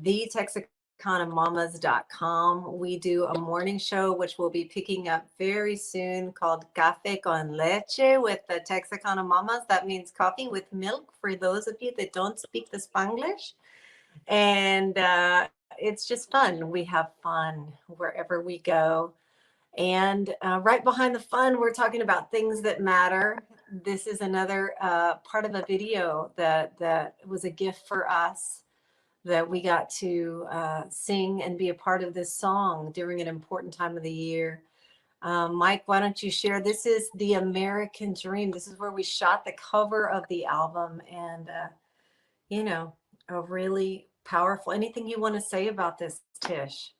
thetexicanaMamas.com. We do a morning show, which we'll be picking up very soon, called Café con Leche with the Texicana Mamas. That means coffee with milk for those of you that don't speak the Spanglish. And it's just fun. We have fun wherever we go. And right behind the fun, we're talking about things that matter. This is another part of a video that was a gift for us that we got to sing and be a part of this song during an important time of the year. Mike, why don't you share? This is The American Dream. This is where we shot the cover of the album, and you know, a really powerful. Anything you want to say about this, Tish?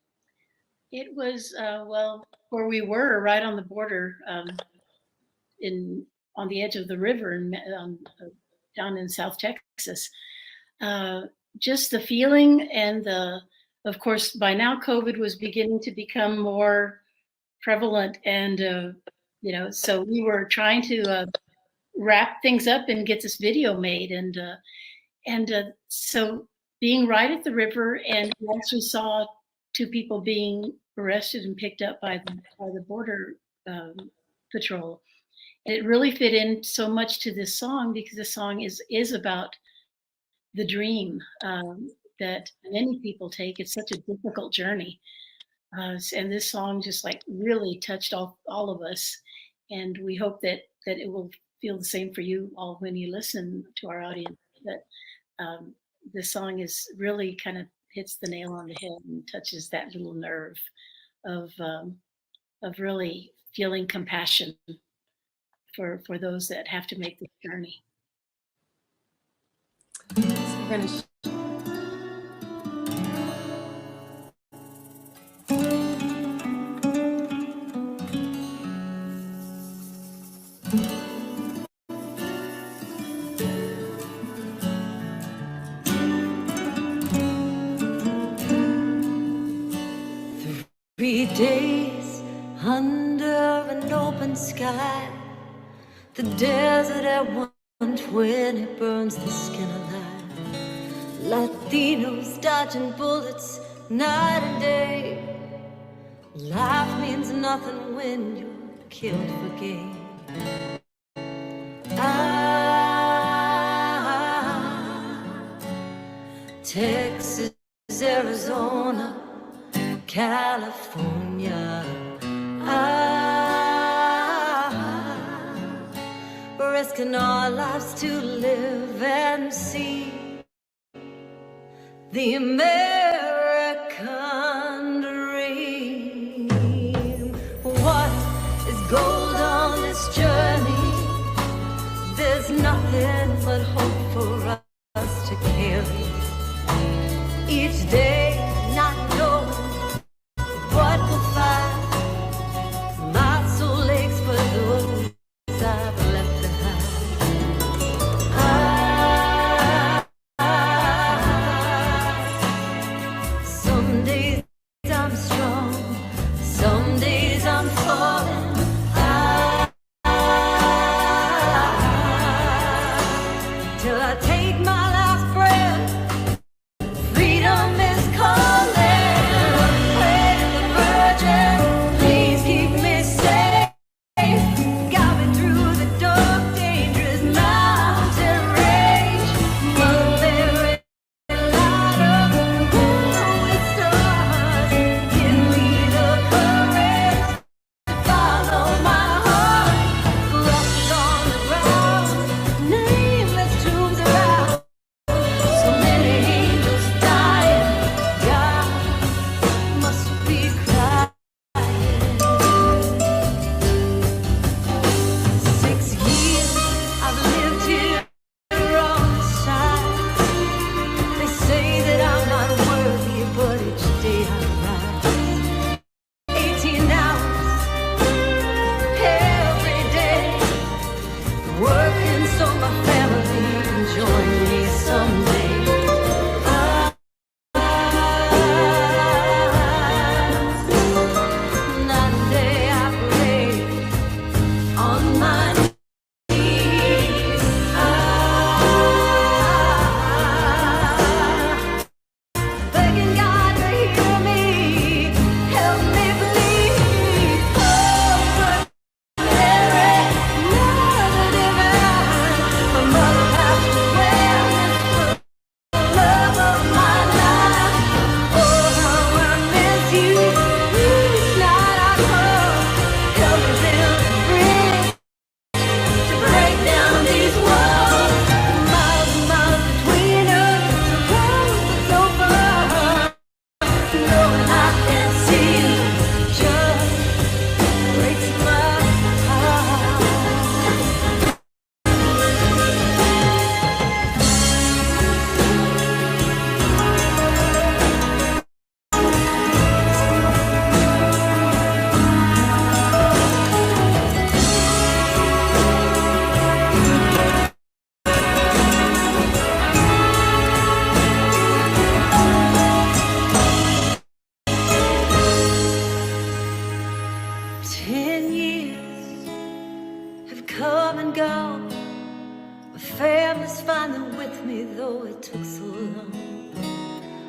It was well, where we were, right on the border, on the edge of the river, down in South Texas. Just the feeling, and of course, by now COVID was beginning to become more prevalent, and so we were trying to wrap things up and get this video made, and so being right at the river, and we actually saw 2 people being arrested and picked up by the border patrol. And it really fit in so much to this song, because the song is about the dream that many people take. It's such a difficult journey. And this song just like really touched all of us. And we hope that it will feel the same for you all when you listen to our audience, that this song is really kind of hits the nail on the head and touches that little nerve of really feeling compassion for those that have to make this journey. So we're going to Three days under an open sky, the desert at 120 burns the skin alive. Latinos dodging bullets night and day. Life means nothing when you're killed for gain. Texas, Arizona, California, risking our lives to live and see the American dream. What is gold on this journey? There's nothing but hope for us to carry. Each day not knowing what we'll find. My soul aches for those I've left behind.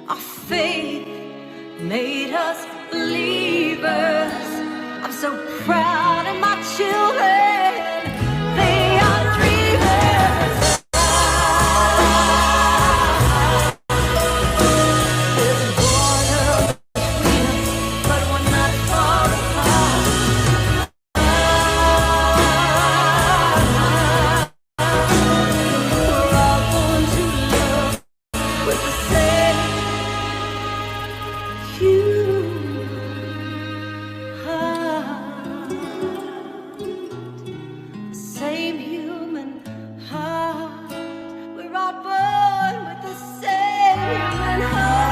Our faith made us believers. I'm so proud of my children. They are dreamers. There's a border between us, but we're not far apart. We're all born to love with the same human heart. The same human heart. We're all born with the same human heart.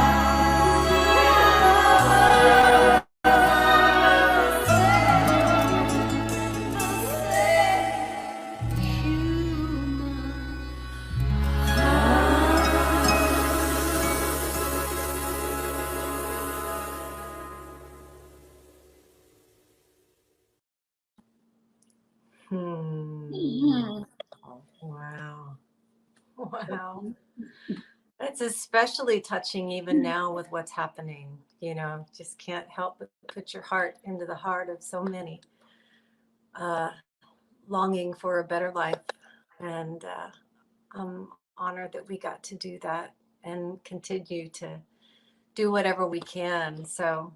The same human Mhm. Wow. Wow. It's especially touching even now with what's happening. Just can't help but put your heart into the heart of so many longing for a better life. And I'm honored that we got to do that and continue to do whatever we can. So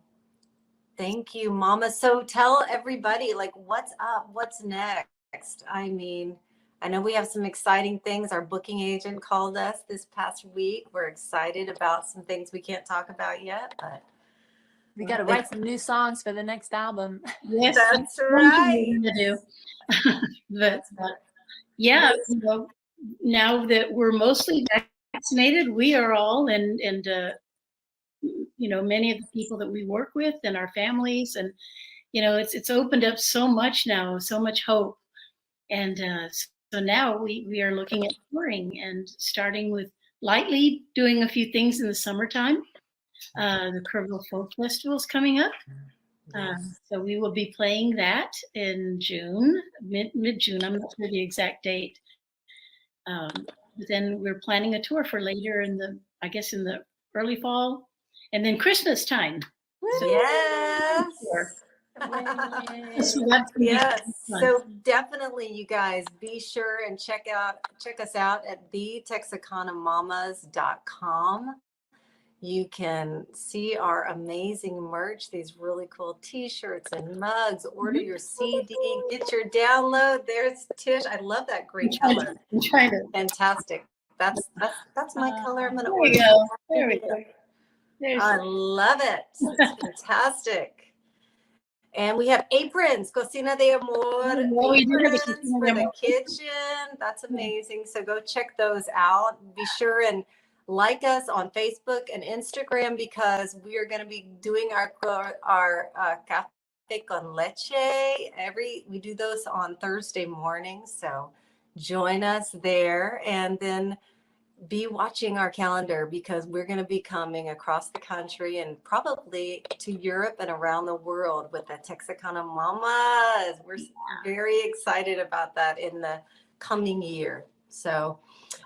thank you, Mama. So tell everybody, like, what's up? What's next? I mean, I know we have some exciting things. Our booking agent called us this past week. We're excited about some things we can't talk about yet, but We got to write some new songs for the next album. Yes, that's one thing right. we're gonna do. But That's right. yeah, now that we're mostly vaccinated, we are all, and many of the people that we work with and our families, and it's opened up so much now, so much hope, and so now we are looking at touring and starting with lightly doing a few things in the summertime. The Kerrville Folk Festival is coming up. So we will be playing that in June, mid-June. I'm not sure the exact date. But then we're planning a tour for later in the early fall, and then Christmas time. So Yes. So that's Yes. So definitely, you guys, be sure and check us out at thetexicanamamas.com. You can see our amazing merch, these really cool t-shirts and mugs. Order your CD, get your download. There's Tish. I love that green color. I'm trying to. Fantastic. That's my color. I'm gonna There order. we go. There we go. I love it. It's fantastic. And we have aprons, Cocina de Amor, we do have a aprons Cocina for de the Amor. kitchen. That's amazing. So go check those out. Be sure and like us on Facebook and Instagram, because we are going to be doing our café con leche. We do those on Thursday mornings. So join us there, and then be watching our calendar, because we're going to be coming across the country and probably to Europe and around the world with the Texicana Mamas. We're very excited about that in the coming year. So,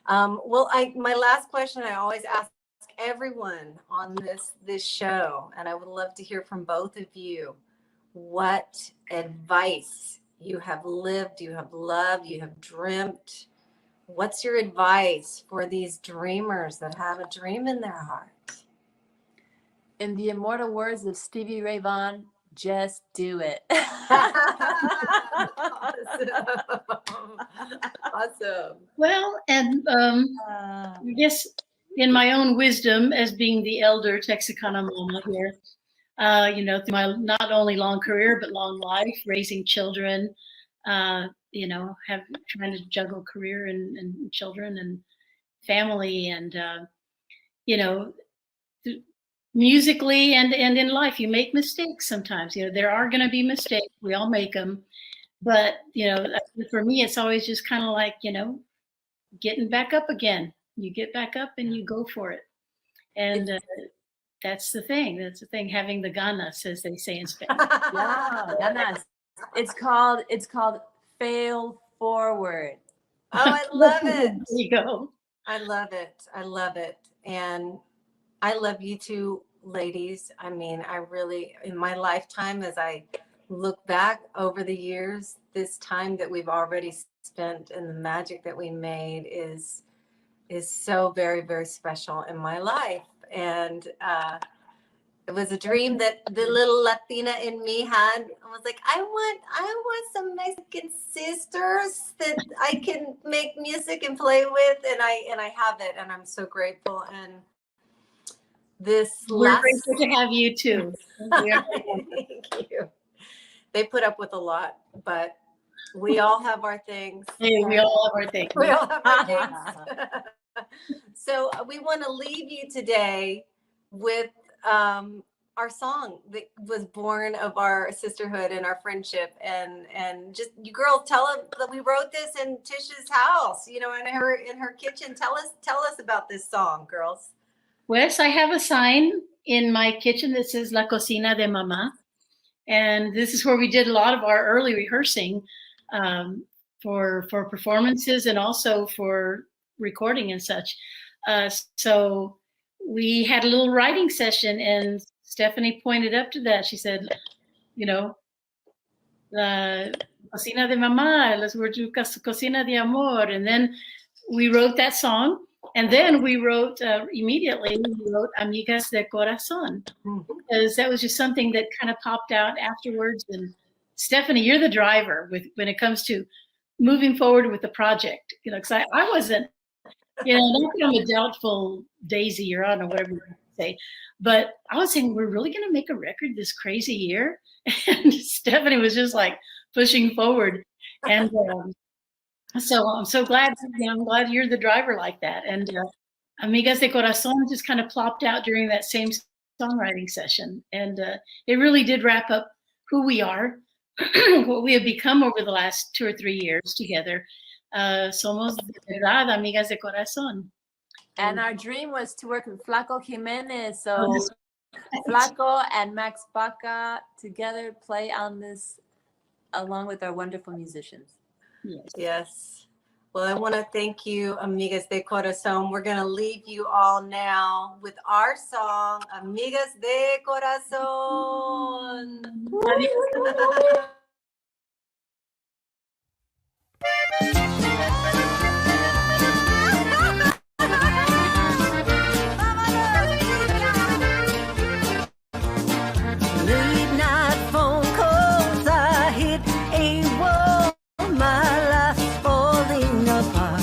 my last question, I always ask everyone on this show, and I would love to hear from both of you, what advice you have lived, you have loved, you have dreamt. What's your advice for these dreamers that have a dream in their heart? In the immortal words of Stevie Ray Vaughan, just do it. Awesome. Well, and I guess in my own wisdom as being the elder Texicana mama here, through my not only long career but long life, raising children, trying to juggle career and children and family, and musically and in life, you make mistakes sometimes. There are going to be mistakes. We all make them. But, for me, it's always just kind of like, getting back up again. You get back up and you go for it. And that's the thing. That's the thing. Having the ganas, as they say in Spanish. Yeah, ganas. It's called fail forward. Oh, I love it. There you go. I love it. I love it. And I love you two ladies. I mean, I really, in my lifetime, as I look back over the years, this time that we've already spent and the magic that we made is so very, very special in my life. And it was a dream that the little Latina in me had. I was like, I want some Mexican sisters that I can make music and play with, and I have it, and I'm so grateful. And we're grateful to have you too. Thank you. They put up with a lot, but we all have our things. Hey, we all have our things. We all have our things. So we want to leave you today with our song that was born of our sisterhood and our friendship, and just you girls tell them that we wrote this in Tish's house, in her kitchen. Tell us about this song, girls. Pues I have a sign in my kitchen that says La Cocina de Mamá, and this is where we did a lot of our early rehearsing for performances and also for recording and such. So we had a little writing session, and Stephanie pointed up to that. She said, La Cocina de Mamá, las Cocina de Amor. And then we wrote that song. And then we wrote, immediately, we wrote Amigas de Corazón, because that was just something that kind of popped out afterwards. And Stephanie, you're the driver when it comes to moving forward with the project, because I wasn't, not that I'm a doubtful Daisy or I don't know, whatever you say, but I was saying, we're really going to make a record this crazy year. And Stephanie was just like pushing forward. And so I'm so glad, I'm glad you're the driver like that. And Amigas de Corazón just kind of plopped out during that same songwriting session. And it really did wrap up who we are, what we have become over the last 2 or 3 years together. Somos de verdad amigas de corazón. And our dream was to work with Flaco Jimenez. So Flaco and Max Baca together play on this along with our wonderful musicians. Yes. Well, I want to thank you, Amigas de Corazón. We're going to leave you all now with our song, Amigas de Corazón. Late night phone calls, I hit a wall, my life's falling apart.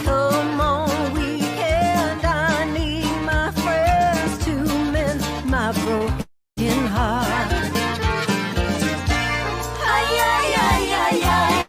Come on weekend, I need my friends to mend my broken heart. Ay, ay, ay, ay, ay.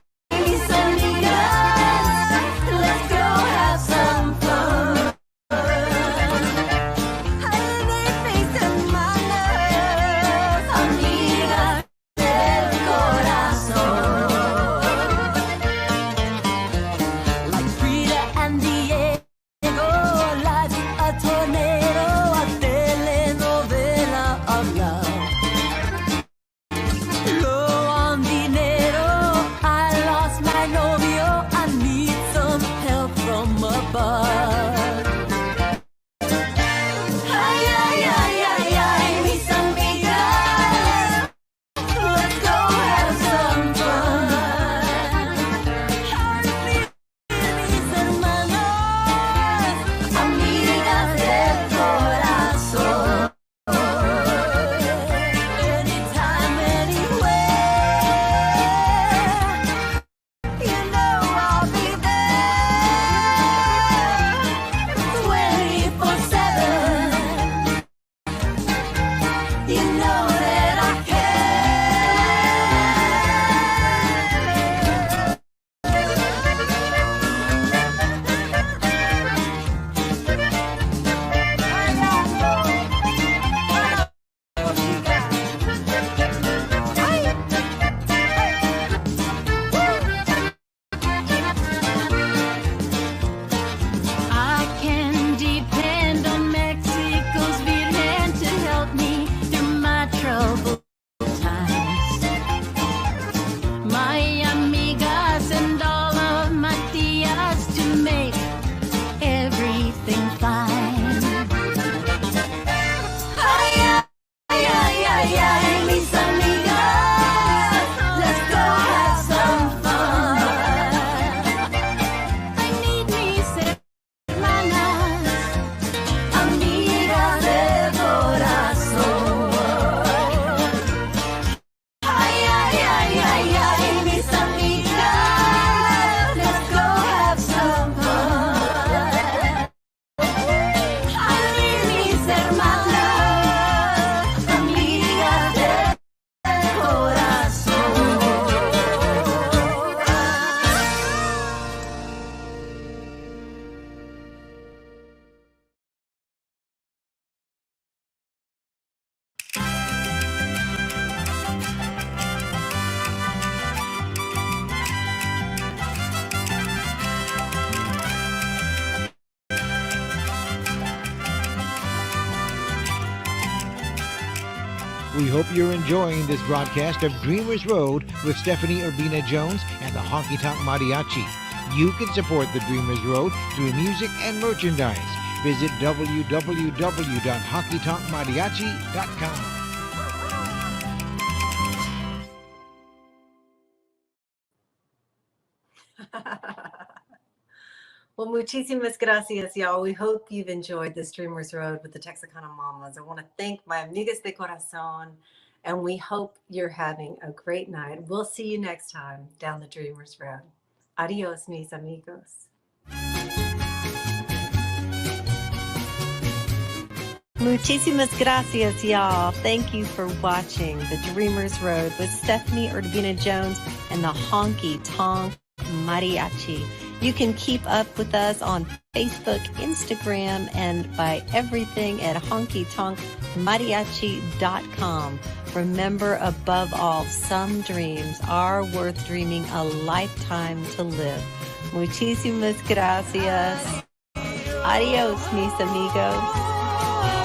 We hope you're enjoying this broadcast of Dreamers Road with Stephanie Urbina Jones and the Honky Tonk Mariachi. You can support the Dreamers Road through music and merchandise. Visit www.honkytonkmariachi.com. Well, muchísimas gracias, y'all. We hope you've enjoyed this Dreamers Road with the Texicana Mamas. I want to thank my amigas de corazón, and we hope you're having a great night. We'll see you next time down the Dreamers Road. Adios, mis amigos. Muchísimas gracias, y'all. Thank you for watching the Dreamers Road with Stephanie Urbina Jones and the Honky Tonk Mariachi. You can keep up with us on Facebook, Instagram, and by everything at honkytonkmariachi.com. Remember, above all, some dreams are worth dreaming a lifetime to live. Muchísimas gracias. Adios, mis amigos.